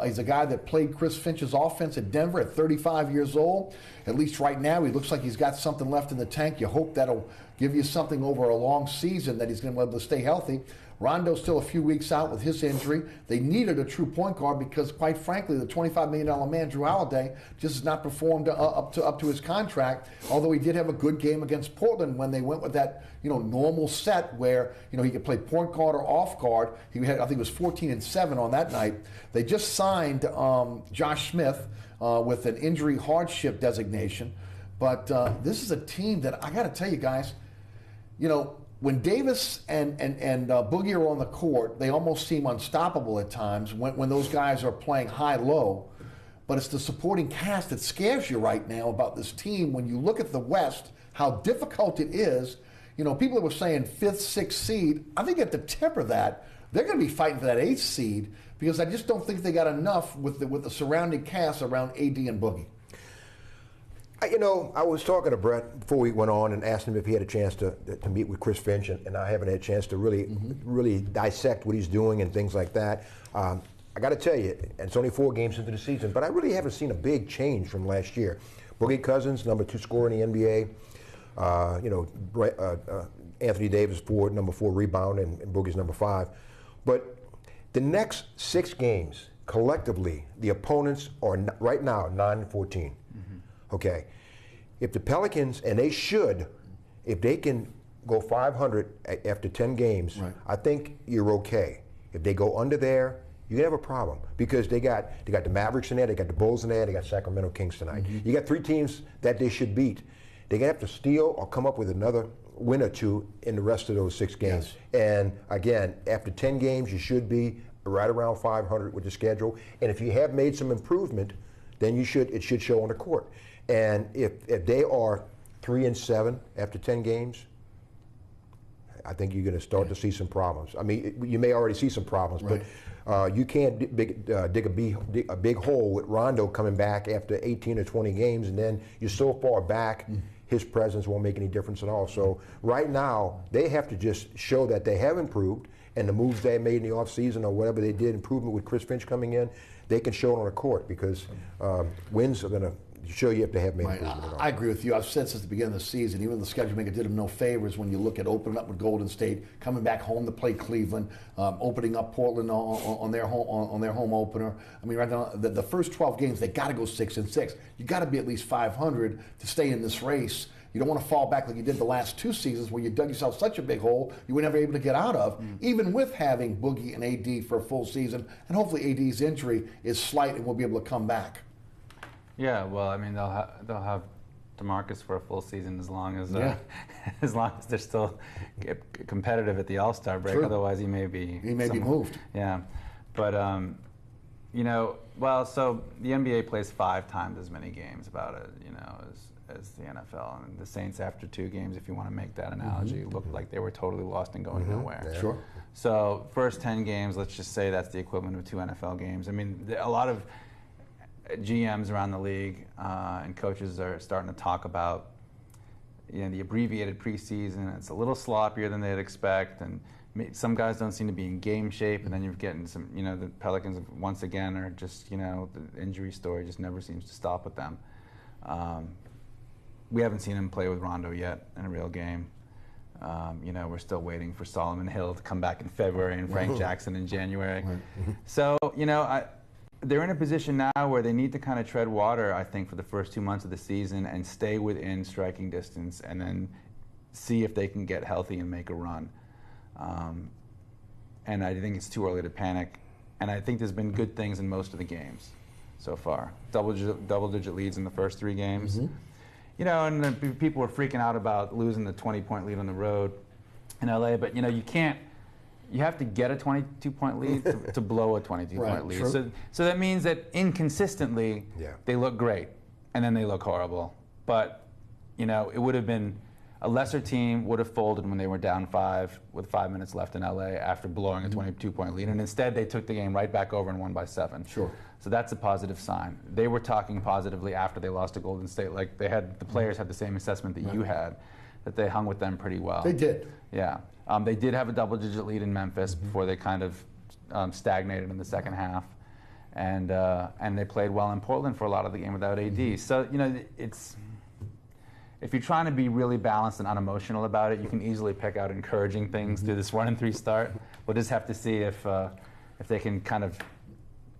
He's a guy that played Chris Finch's offense at Denver at 35 years old. At least right now, he looks like he's got something left in the tank. You hope that'll give you something over a long season, that he's going to be able to stay healthy. Rondo's still a few weeks out with his injury. They needed a true point guard because, quite frankly, the $25 million man, Drew Holiday, just has not performed up to his contract, although he did have a good game against Portland when they went with that normal set where he could play point guard or off guard. I think it was 14-7 on that night. They just signed Josh Smith with an injury hardship designation. But this is a team that, I got to tell you guys, when when Davis and Boogie are on the court, they almost seem unstoppable at times when those guys are playing high-low. But it's the supporting cast that scares you right now about this team. When you look at the West, how difficult it is. You know, people that were saying 5th, 6th seed, I think you have to temper that. They're going to be fighting for that 8th seed because I just don't think they got enough with the surrounding cast around AD and Boogie. You know, I was talking to Brett before we went on and asked him if he had a chance to meet with Chris Finch, and I haven't had a chance to really dissect what he's doing and things like that. I got to tell you, and it's only 4 games into the season, but I really haven't seen a big change from last year. Boogie Cousins, number 2 scorer in the NBA. Anthony Davis, number 4 rebound, and Boogie's number 5. But the next 6 games, collectively, the opponents are right now 9-14. Okay, if the Pelicans, and they should, if they can go 500 after 10 games, right, I think you're okay. If they go under there, you're gonna have a problem because they got the Mavericks in there, they got the Bulls in there, they got Sacramento Kings tonight. You got 3 teams that they should beat. They're gonna have to steal or come up with another win or 2 in the rest of those 6 games. Yes. And again, after 10 games, you should be right around 500 with the schedule. And if you have made some improvement, then it should show on the court. And if they are 3-7 after 10 games, I think you're going to start to see some problems. I mean, you may already see some problems, right, but you can't dig a big hole with Rondo coming back after 18 or 20 games, and then you're so far back, his presence won't make any difference at all. So right now, they have to just show that they have improved, and the moves they made in the offseason or whatever they did, improvement with Chris Finch coming in, they can show it on the court because wins are going to show you if they have made improvement at all. I agree with you. I've said since the beginning of the season, even the schedule maker did them no favors when you look at opening up with Golden State, coming back home to play Cleveland, opening up Portland on their home opener. I mean, right now, the first 12 games, they got to go 6-6. You got to be at least 500 to stay in this race. You don't want to fall back like you did the last 2 seasons where you dug yourself such a big hole you were never able to get out of, even with having Boogie and AD for a full season. And hopefully AD's injury is slight and we'll be able to come back. Yeah, well, I mean, they'll have DeMarcus for a full season as long as as long as they're still competitive at the All-Star break. True. Otherwise, he may be moved. Yeah, but you know, well, so the NBA plays 5 times as many games as the NFL, and the Saints after 2 games, if you want to make that analogy, looked like they were totally lost and going nowhere. Yeah. Sure. So first 10 games, let's just say that's the equivalent of 2 NFL games. I mean, a lot of GMs around the league and coaches are starting to talk about, you know, the abbreviated preseason. It's a little sloppier than they'd expect, and some guys don't seem to be in game shape. And then you're getting some, you know, the Pelicans once again are just, you know, the injury story just never seems to stop with them. We haven't seen him play with Rondo yet in a real game. You know, we're still waiting for Solomon Hill to come back in February and Frank Jackson in January. So, you know, they're in a position now where they need to kind of tread water, I think, for the first 2 months of the season and stay within striking distance and then see if they can get healthy and make a run. And I think it's too early to panic. And I think there's been good things in most of the games so far. Double-digit leads in the first 3 games. You know, and people were freaking out about losing the 20-point lead on the road in LA, but, you know, you have to get a 22-point lead to blow a 22-point lead. True. So that means that inconsistently, they look great, and then they look horrible. But, you know, it would have been a lesser team would have folded when they were down 5 with 5 minutes left in LA after blowing a 22-point lead, and instead they took the game right back over and won by 7. Sure. So that's a positive sign. They were talking positively after they lost to Golden State. Like the players had the same assessment that you had, that they hung with them pretty well. They did. Yeah. They did have a double-digit lead in Memphis before they kind of stagnated in the second half, and they played well in Portland for a lot of the game without AD. So, you know, if you're trying to be really balanced and unemotional about it, you can easily pick out encouraging things through this 1-3 start. We'll just have to see if they can kind of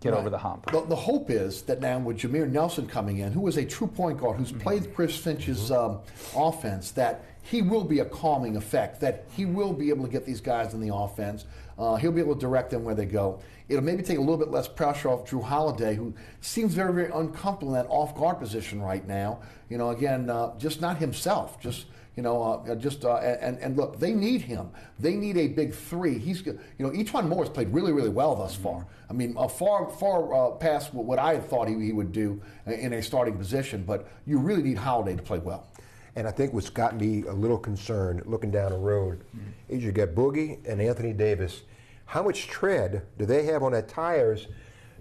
get over the hump. The hope is that now with Jameer Nelson coming in, who is a true point guard, who's played Chris Finch's offense, that he will be a calming effect, that he will be able to get these guys in the offense. He'll be able to direct them where they go. It'll maybe take a little bit less pressure off Drew Holiday, who seems very, very uncomfortable in that off-guard position right now. You know, again, just not himself. Just, And look, they need him. They need a big three. E'Twaun Moore's played really, really well thus far. I mean, far past what I had thought he would do in a starting position. But you really need Holiday to play well. And I think what's got me a little concerned looking down the road is you got Boogie and Anthony Davis. How much tread do they have on their tires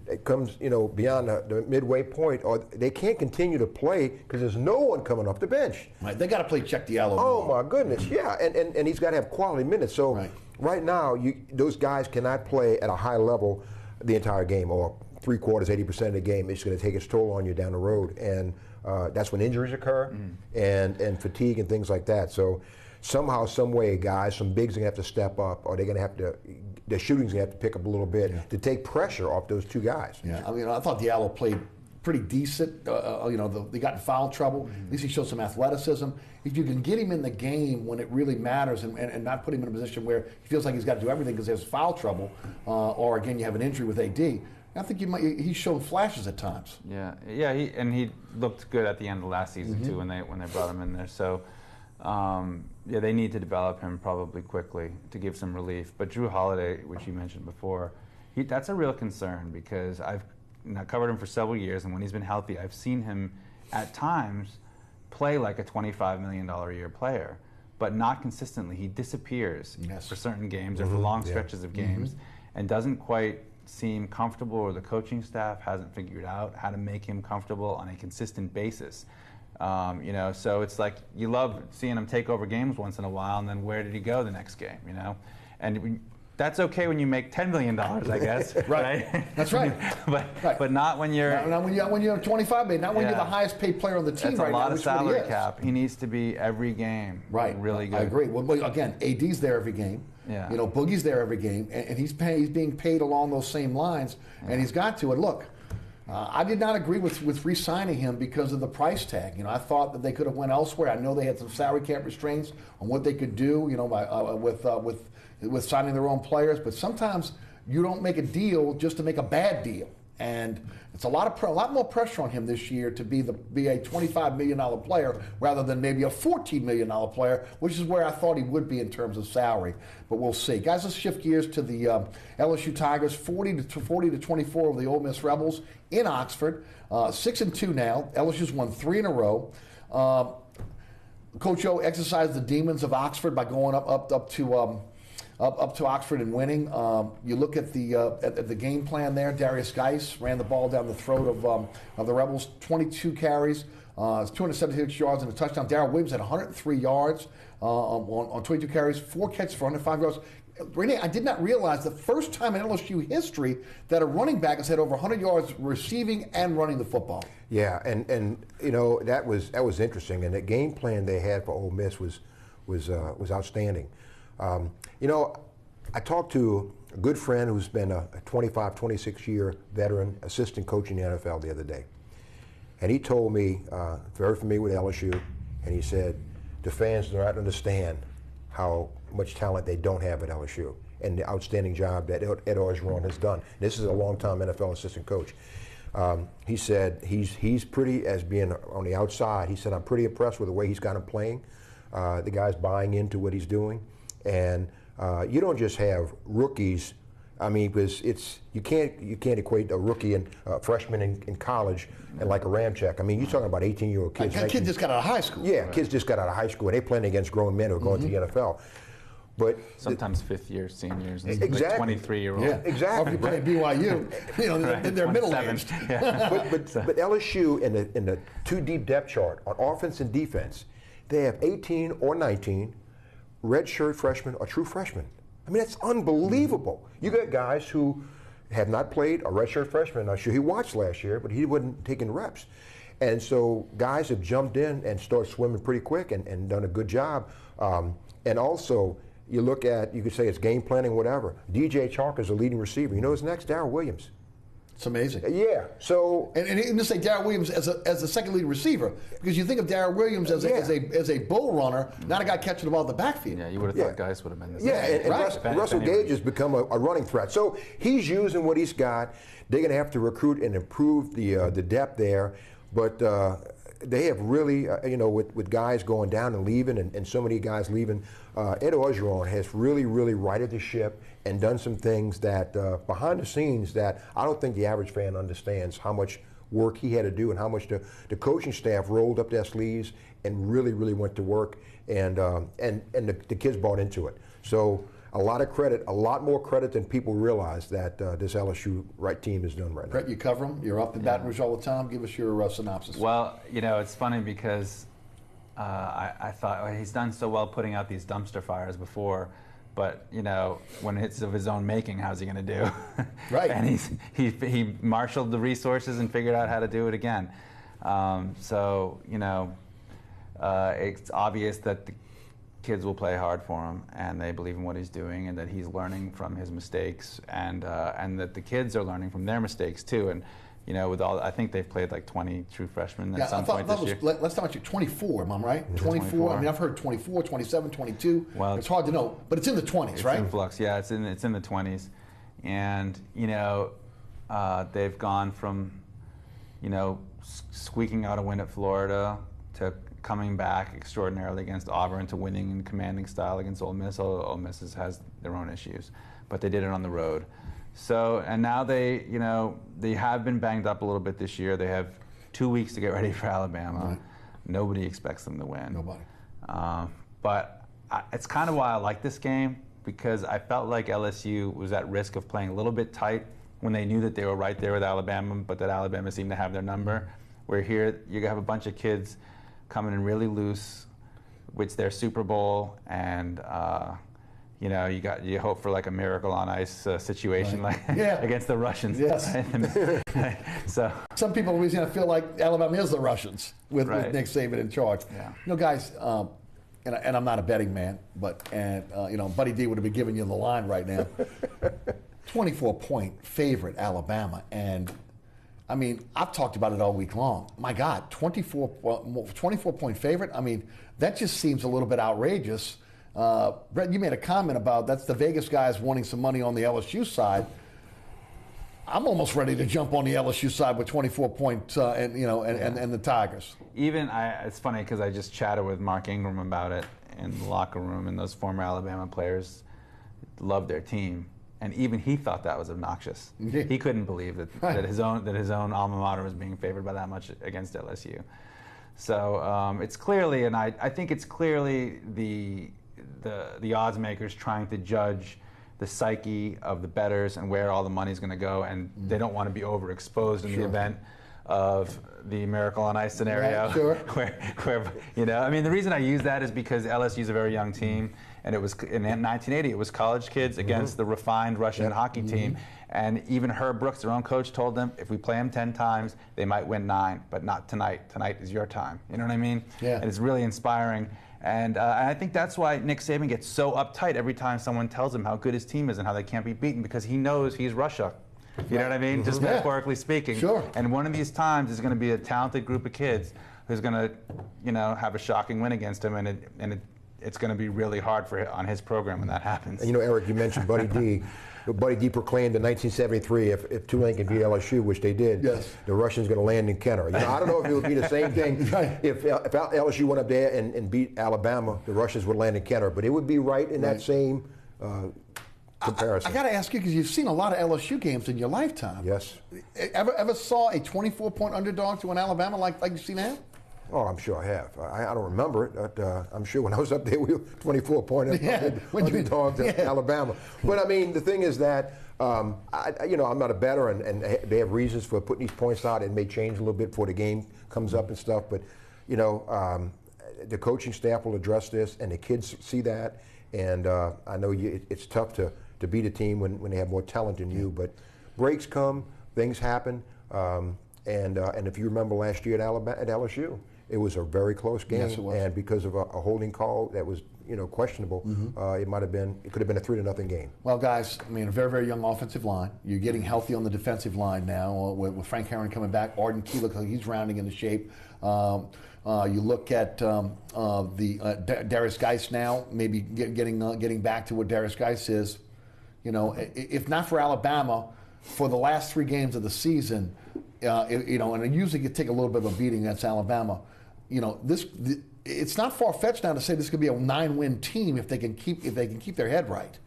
that comes, beyond the midway point, or they can't continue to play because there's no one coming off the bench. Right, they got to play Check Diallo. Oh my goodness, yeah, and he's got to have quality minutes. So right now, those guys cannot play at a high level the entire game, or 3/4, 80% of the game. It's going to take its toll on you down the road, and that's when injuries occur and fatigue and things like that. So somehow, some way, guys, some bigs are going to have to step up, or they're going to have to. The shooting's going to have to pick up a little bit to take pressure off those two guys. Yeah, I mean, I thought Diallo played pretty decent. They got in foul trouble. At least he showed some athleticism. If you can get him in the game when it really matters and not put him in a position where he feels like he's got to do everything because there's foul trouble, or again, you have an injury with AD, I think he's shown flashes at times. Yeah, he looked good at the end of last season too when they brought him in there. So. They need to develop him probably quickly to give some relief. But Drew Holiday, which you mentioned before, that's a real concern because I've covered him for several years, and when he's been healthy, I've seen him at times play like a $25 million a year player, but not consistently. He disappears for certain games or for long stretches of games and doesn't quite seem comfortable, or the coaching staff hasn't figured out how to make him comfortable on a consistent basis. So it's like you love seeing him take over games once in a while, and then where did he go the next game? And that's okay when you make $10 million, I guess. right. That's right. but not when you're not when you're 25 million. Not when you're the highest paid player on the team. That's right a lot now, of salary cap. He needs to be every game. Right. Really good. I agree. Well, again, AD's there every game. Yeah. Boogie's there every game, and he's being paid along those same lines, and he's got to. And look. I did not agree with re-signing him because of the price tag. I thought that they could have went elsewhere. I know they had some salary cap restraints on what they could do, with signing their own players. But sometimes you don't make a deal just to make a bad deal. And it's a lot more pressure on him this year to be a $25 million player rather than maybe a $14 million player, which is where I thought he would be in terms of salary. But we'll see. Guys, let's shift gears to the LSU Tigers, 40-24 over the Ole Miss Rebels in Oxford. 6-2 now. LSU's won 3 in a row. Coach O exercised the demons of Oxford by going up to Oxford and winning. You look at the game plan there. Darius Geis ran the ball down the throat of the Rebels. 22 carries, 276 yards and a touchdown. Darrell Williams had 103 yards on 22 carries, 4 catches for 105 yards. Rene, I did not realize the first time in LSU history that a running back has had over 100 yards receiving and running the football. Yeah, and that was interesting. And the game plan they had for Ole Miss was outstanding. I talked to a good friend who's been a 25, 26-year veteran assistant coach in the NFL the other day. And he told me, very familiar with LSU, and he said, the fans do not understand how much talent they don't have at LSU and the outstanding job that Ed Orgeron has done. This is a long-time NFL assistant coach. He said he's pretty, as being on the outside, he said, I'm pretty impressed with the way he's got him playing. The guy's buying into what he's doing. And you don't just have rookies. I mean, because you can't equate a rookie and freshman in college and like a Ramcheck. I mean, you're talking about 18-year-old kids. Like kids just got out of high school. Yeah, kids just got out of high school, and they're playing against grown men who are going to the NFL. But sometimes fifth-year seniors, and exactly. like 23-year-olds. Yeah, exactly. Or if you play BYU, they're middle-aged. Yeah. but LSU in the 2 deep depth chart on offense and defense, they have 18 or 19 redshirt freshmen or true freshmen. I mean, that's unbelievable. You got guys who have not played, a redshirt freshman. I'm sure he watched last year, but he wasn't taking reps. And so guys have jumped in and started swimming pretty quick and done a good job. And also, you look at, you could say it's game planning, whatever. DJ Chalk is a leading receiver. You know who's next? Darrell Williams. It's amazing. Yeah. So and even to say Darrell Williams as a second lead receiver, because you think of Darrell Williams as a bull runner, not a guy catching the ball in the backfield. Yeah, you would have thought guys would have been this. Yeah, and Russell Gage has become a running threat. So he's using what he's got. They're going to have to recruit and improve the depth there. But they have really, with guys going down and leaving, and so many guys leaving, Ed Orgeron has really, really righted the ship and done some things that behind the scenes that I don't think the average fan understands how much work he had to do and how much the coaching staff rolled up their sleeves and really, really went to work, and the kids bought into it. So a lot of credit, a lot more credit than people realize that this LSU team has done right now. Brett, you cover them. You're up in Baton Rouge all the time. Give us your synopsis. Well, it's funny because I thought he's done so well putting out these dumpster fires before, but when it's of his own making, how's he going to do? Right. And he marshaled the resources and figured out how to do it again. It's obvious that the kids will play hard for him, and they believe in what he's doing, and that he's learning from his mistakes, and that the kids are learning from their mistakes too. And I think they've played like 20 true freshmen at some point this year. Let's talk about you. 24, am I right? 24. I mean, I've heard 24, 27, 22. Well, it's hard to know, but it's in the 20s, right? It's in flux. Yeah, it's in the 20s, and they've gone from squeaking out a win at Florida to coming back extraordinarily against Auburn to winning in commanding style against Ole Miss. Ole Miss has their own issues, but they did it on the road. So, and now they have been banged up a little bit this year. They have 2 weeks to get ready for Alabama. Right. Nobody expects them to win. Nobody. But it's kind of why I like this game, because I felt like LSU was at risk of playing a little bit tight when they knew that they were right there with Alabama, but that Alabama seemed to have their number. Where here you have a bunch of kids coming in really loose, which their Super Bowl, and you hope for like a miracle on ice situation, like against the Russians. Yes. So some people in Louisiana feel like Alabama is the Russians with Nick Saban in charge. Yeah. Guys, and I'm not a betting man, but Buddy D would have been giving you the line right now. 24-point favorite Alabama, and I mean, I've talked about it all week long. My God, 24-point favorite? I mean, that just seems a little bit outrageous. Brett, you made a comment about that's the Vegas guys wanting some money on the LSU side. I'm almost ready to jump on the LSU side with 24 points and the Tigers. It's funny because I just chatted with Mark Ingram about it in the locker room, and those former Alabama players love their team. And even he thought that was obnoxious. He couldn't believe that his own alma mater was being favored by that much against LSU. So it's clearly, and I think it's clearly the odds makers trying to judge the psyche of the bettors and where all the money's going to go, and they don't want to be overexposed in the event of the miracle on ice scenario. Right, where I mean, the reason I use that is because LSU is a very young team. And it was in 1980. It was college kids against the refined Russian hockey team, and even Herb Brooks, their own coach, told them if we play them 10 times, they might win 9, but not tonight. Tonight is your time. You know what I mean? Yeah. And it's really inspiring. And I think that's why Nick Saban gets so uptight every time someone tells him how good his team is and how they can't be beaten, because he knows he's Russia. You know what I mean? Just metaphorically speaking. Sure. And one of these times is going to be a talented group of kids who's going to, have a shocking win against him, and it's going to be really hard on his program when that happens. And Eric, you mentioned Buddy D. Buddy D proclaimed in 1973, if Tulane can beat LSU, which they did, the Russians going to land in Kenner. I don't know if it would be the same thing if LSU went up there and beat Alabama, the Russians would land in Kenner. But it would be right in that same comparison. I got to ask you, because you've seen a lot of LSU games in your lifetime. Yes. Ever saw a 24-point underdog to an Alabama like you've seen now? Oh, I'm sure I have. I don't remember it, but I'm sure when I was up there, we were 24-point underdogs at Alabama. But I mean, the thing is that I'm not a bettor, and they have reasons for putting these points out. It may change a little bit before the game comes up and stuff. But the coaching staff will address this, and the kids see that. And I know it's tough to beat a team when they have more talent than you. But breaks come, things happen, and if you remember last year at LSU. It was a very close game, yes, it was. And because of a holding call that was, questionable, it could have been a 3-0 game. Well, guys, I mean, a very, very young offensive line. You're getting healthy on the defensive line now with Frank Herron coming back. Arden Key looks like he's rounding into shape. You look at Darius Geis now, maybe getting back to what Darius Geis is. If not for Alabama, for the last 3 games of the season, you know, and it usually could take a little bit of a beating against Alabama. You know, it's not far-fetched now to say this could be a 9-win team if they can keep their head right.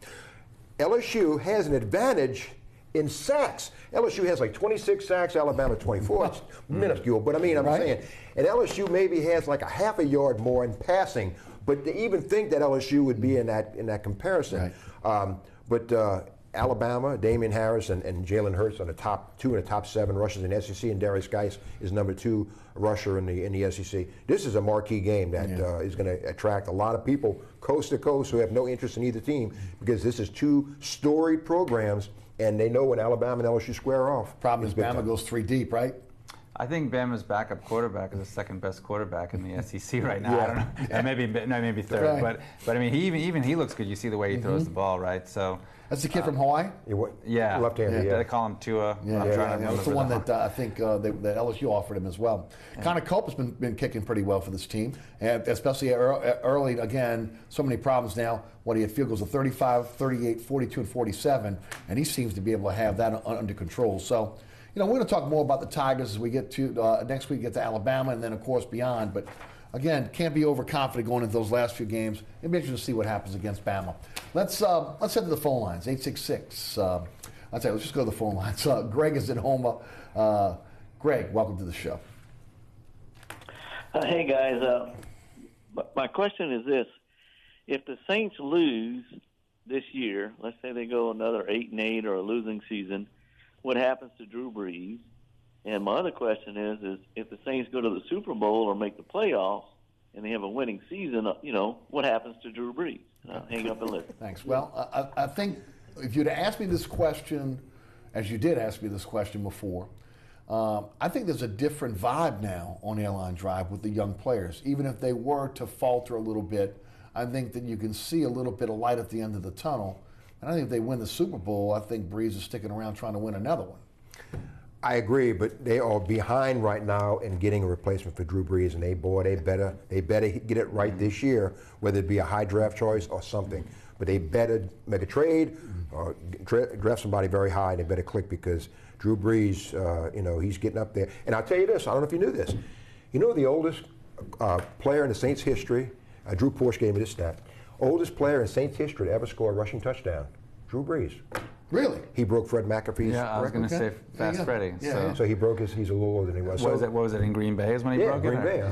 LSU has an advantage in sacks. LSU has like 26 sacks, Alabama 24. It's minuscule, but I mean, I'm saying, and LSU maybe has like a half a yard more in passing. But to even think that LSU would be in that comparison, but Alabama, Damian Harris and Jalen Hurts are the top 2 in the top 7 rushers in the SEC, and Darius Geis is number 2 rusher in the SEC. This is a marquee game that is going to attract a lot of people coast to coast who have no interest in either team, because this is 2 storied programs, and they know when Alabama and LSU square off. Problem is Bama goes 3 deep, right? I think Bama's backup quarterback is the second best quarterback in the SEC right now. I don't know. Maybe third. Right. But I mean, even he looks good. You see the way he throws the ball, right? So that's the kid from Hawaii. Left-handed. They call him Tua. That's the one that I think that LSU offered him as well. Connor Culp has been kicking pretty well for this team, and especially early. Again, so many problems now. What he had field goals of 35, 38, 42, and 47, and he seems to be able to have that under control. So, you know, we're going to talk more about the Tigers as we get to next week, get to Alabama, and then, of course, beyond. But, again, can't be overconfident going into those last few games. It'll be interesting to see what happens against Bama. Let's head to the phone lines, 866. I'll tell you, let's just go to the phone lines. Greg is in Houma. Greg, welcome to the show. Hey, guys. My question is this. If the Saints lose this year, let's say they go another 8-8 or a losing season, what happens to Drew Brees? And my other question is if the Saints go to the Super Bowl or make the playoffs and they have a winning season, you know, what happens to Drew Brees? Hang up and listen. Thanks. Well, I think if you'd asked me this question, as you did ask me this question before, I think there's a different vibe now on Airline Drive with the young players. Even if they were to falter a little bit, I think that you can see a little bit of light at the end of the tunnel. And I think if they win the Super Bowl, I think Brees is sticking around trying to win another one. I agree, but they are behind right now in getting a replacement for Drew Brees, and they better get it right this year, whether it be a high draft choice or something. But they better make a trade or draft somebody very high, and they better click, because Drew Brees, you know, he's getting up there. And I'll tell you this, I don't know if you knew this. You know the oldest player in the Saints history, Drew Porsche gave me this stat, oldest player in Saints history to ever score a rushing touchdown, Drew Brees. Really? He broke Fred McAfee's. Yeah, I was going to say Fast Freddie. So he broke he's a little older than he was. What was it in Green Bay is when he broke it? Green Bay,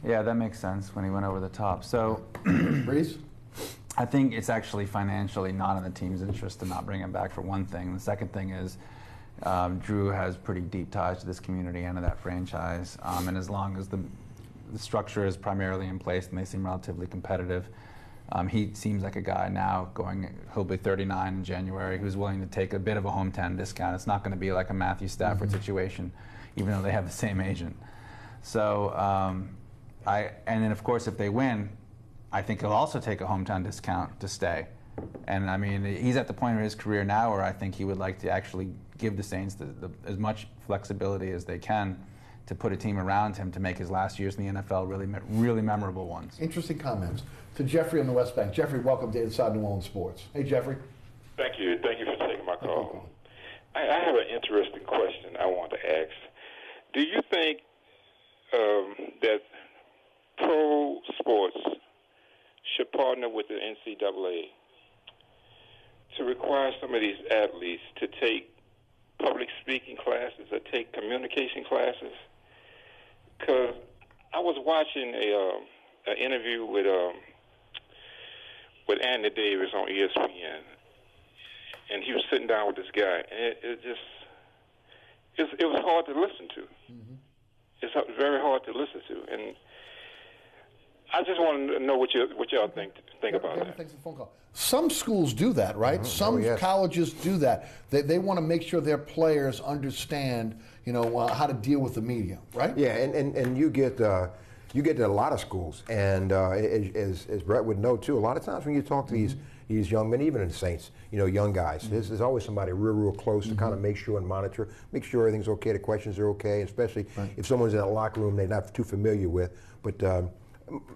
Yeah, that makes sense when he went over the top. So, Brees? I think it's actually financially not in the team's interest to not bring him back, for one thing. The second thing is Drew has pretty deep ties to this community and to that franchise. And as long as the structure is primarily in place and they seem relatively competitive, he seems like a guy now he'll be 39 in January, who's willing to take a bit of a hometown discount. It's not going to be like a Matthew Stafford situation, even though they have the same agent. So, and then of course if they win, I think he'll also take a hometown discount to stay. And I mean, he's at the point of his career now where I think he would like to actually give the Saints as much flexibility as they can to put a team around him to make his last years in the NFL really memorable ones. Interesting comments. To Jeffrey on the West Bank. Jeffrey, welcome to Inside New Orleans Sports. Hey, Jeffrey. Thank you. Thank you for taking my call. I have an interesting question I want to ask. Do you think that pro sports should partner with the NCAA to require some of these athletes to take public speaking classes or take communication classes? Because I was watching an interview with Andy Davis on ESPN, and he was sitting down with this guy, and it was hard to listen to. Mm-hmm. It's very hard to listen to, and I just want to know what y'all think about that. Thanks for the phone call. Some schools do that, right? Some colleges do that. They want to make sure their players understand, you know, how to deal with the media, right? Yeah, and you get to a lot of schools, and as Brett would know too, a lot of times when you talk to these young men, even in the Saints, you know, young guys, there's always somebody real close to kind of make sure and monitor, make sure everything's okay, the questions are okay, especially if someone's in a locker room they're not too familiar with. But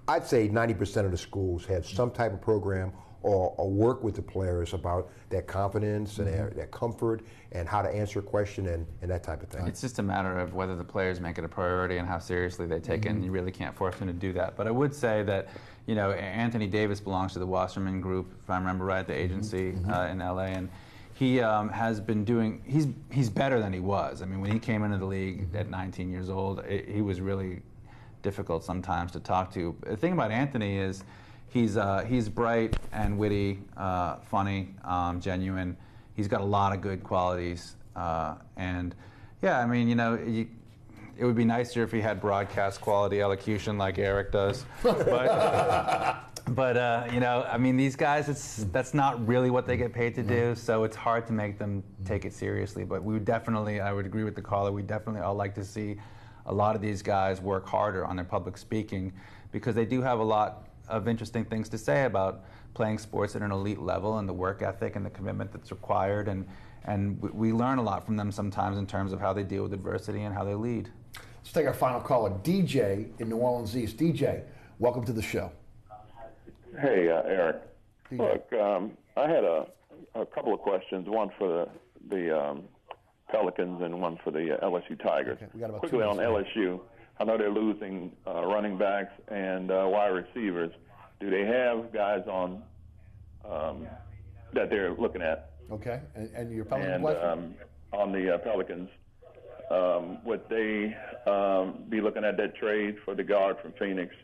I'd say 90% of the schools have some type of program or work with the players about their confidence and their comfort and how to answer a question and that type of thing. It's just a matter of whether the players make it a priority and how seriously they take it, and you really can't force them to do that. But I would say that, you know, Anthony Davis belongs to the Wasserman Group, if I remember right, the agency in LA, and he has been doing, he's better than he was. I mean, when he came into the league at 19 years old, he was really difficult sometimes to talk to. The thing about Anthony is he's bright and witty, funny, genuine. He's got a lot of good qualities, and yeah, I mean, you know, it would be nicer if he had broadcast quality elocution like Eric does, but you know, I mean, these guys, that's not really what they get paid to do, so it's hard to make them take it seriously. But we would definitely, I would agree with the caller, we definitely all like to see a lot of these guys work harder on their public speaking, because they do have a lot of interesting things to say about playing sports at an elite level and the work ethic and the commitment that's required, and we learn a lot from them sometimes in terms of how they deal with adversity and how they lead. Let's take our final caller, DJ in New Orleans East. DJ, welcome to the show. Hey, Eric. DJ. Look, I had a couple of questions, one for the Pelicans and one for the LSU Tigers. Okay, we got about Quickly 2 on minutes. LSU, I know they're losing running backs and wide receivers. Do they have guys on that they're looking at? Okay, and your Pelican And question? on the Pelicans, would they be looking at that trade for the guard from Phoenix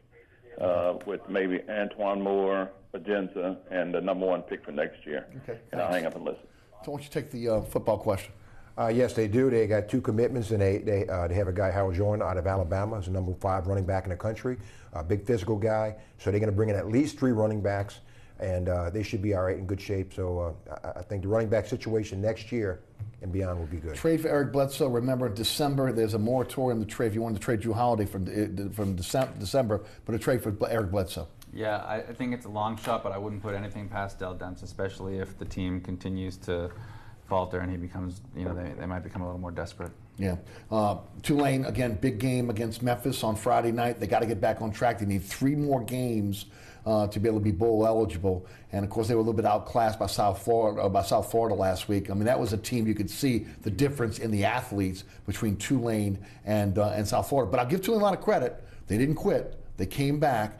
with maybe Antoine Moore, Agenza, and the #1 pick for next year? Okay, And I'll hang up and listen. So why don't you take the football question? Yes, they do. They got 2 commitments, and they have a guy, Harold Jordan, out of Alabama, who's the #5 running back in the country, a big physical guy. So they're going to bring in at least 3 running backs, and they should be all right, in good shape. So I think the running back situation next year and beyond will be good. Trade for Eric Bledsoe. Remember, in December, there's a moratorium to trade. If you wanted to trade Drew Holiday from December, but a trade for Eric Bledsoe. Yeah, I think it's a long shot, but I wouldn't put anything past Del Dents, especially if the team continues to falter and he becomes, you know, they might become a little more desperate. Yeah. Tulane, again, big game against Memphis on Friday night. They got to get back on track. They need 3 more games to be able to be bowl eligible. And of course, they were a little bit outclassed by South Florida last week. I mean, that was a team you could see the difference in the athletes between Tulane and South Florida. But I'll give Tulane a lot of credit. They didn't quit. They came back.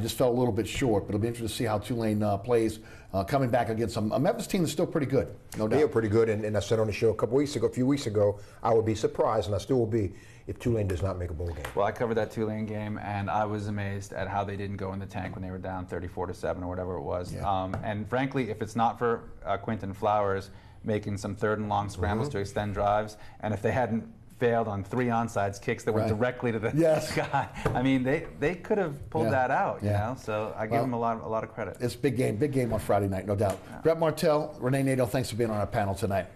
Just fell a little bit short, but it'll be interesting to see how Tulane plays coming back against a Memphis team that's still pretty good, no doubt. They are pretty good, and I said on the show a few weeks ago, I would be surprised, and I still will be, if Tulane does not make a bowl game. Well, I covered that Tulane game, and I was amazed at how they didn't go in the tank when they were down 34-7 or whatever it was. Yeah. And frankly, if it's not for Quinton Flowers making some 3rd and long scrambles to extend drives, and if they hadn't failed on 3 onside kicks that went directly to the guy. I mean, they could have pulled that out, you know. So I give them a lot of credit. It's a big game on Friday night, no doubt. Yeah. Brett Martel, Rene Nedeau, thanks for being on our panel tonight.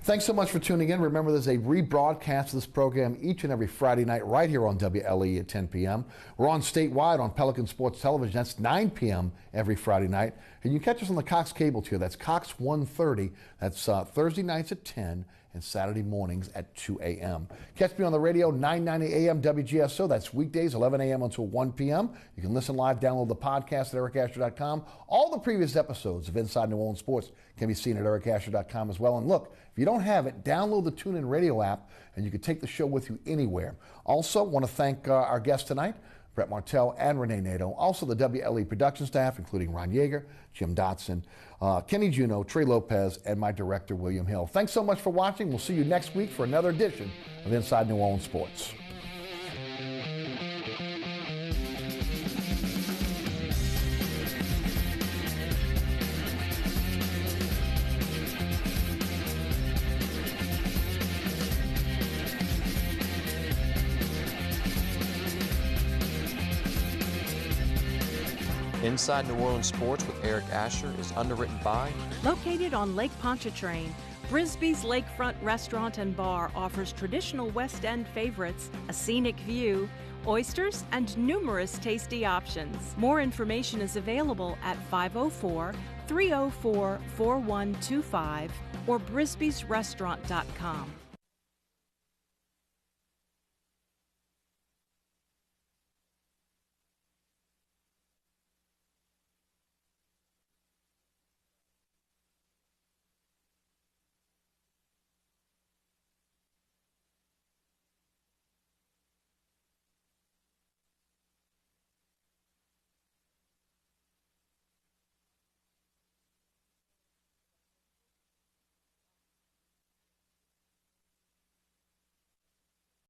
Thanks so much for tuning in. Remember, there's a rebroadcast of this program each and every Friday night right here on WLAE at 10 p.m. We're on statewide on Pelican Sports Television. That's 9 p.m. every Friday night. And you can catch us on the Cox Cable tier. That's Cox 130. That's Thursday nights at 10 and Saturday mornings at 2 a.m. Catch me on the radio, 990 a.m. WGSO. That's weekdays, 11 a.m. until 1 p.m. You can listen live, download the podcast at ericasher.com. All the previous episodes of Inside New Orleans Sports can be seen at ericasher.com as well. And look, if you don't have it, download the TuneIn Radio app, and you can take the show with you anywhere. Also, want to thank our guests tonight, Brett Martel and Rene Nedeau. Also, the WLE production staff, including Ron Yeager, Jim Dotson, Kenny Juno, Trey Lopez, and my director, William Hill. Thanks so much for watching. We'll see you next week for another edition of Inside New Orleans Sports. Inside New Orleans Sports with Eric Asher is underwritten by... Located on Lake Pontchartrain, Brisbee's Lakefront Restaurant and Bar offers traditional West End favorites, a scenic view, oysters, and numerous tasty options. More information is available at 504-304-4125 or brisbeesrestaurant.com.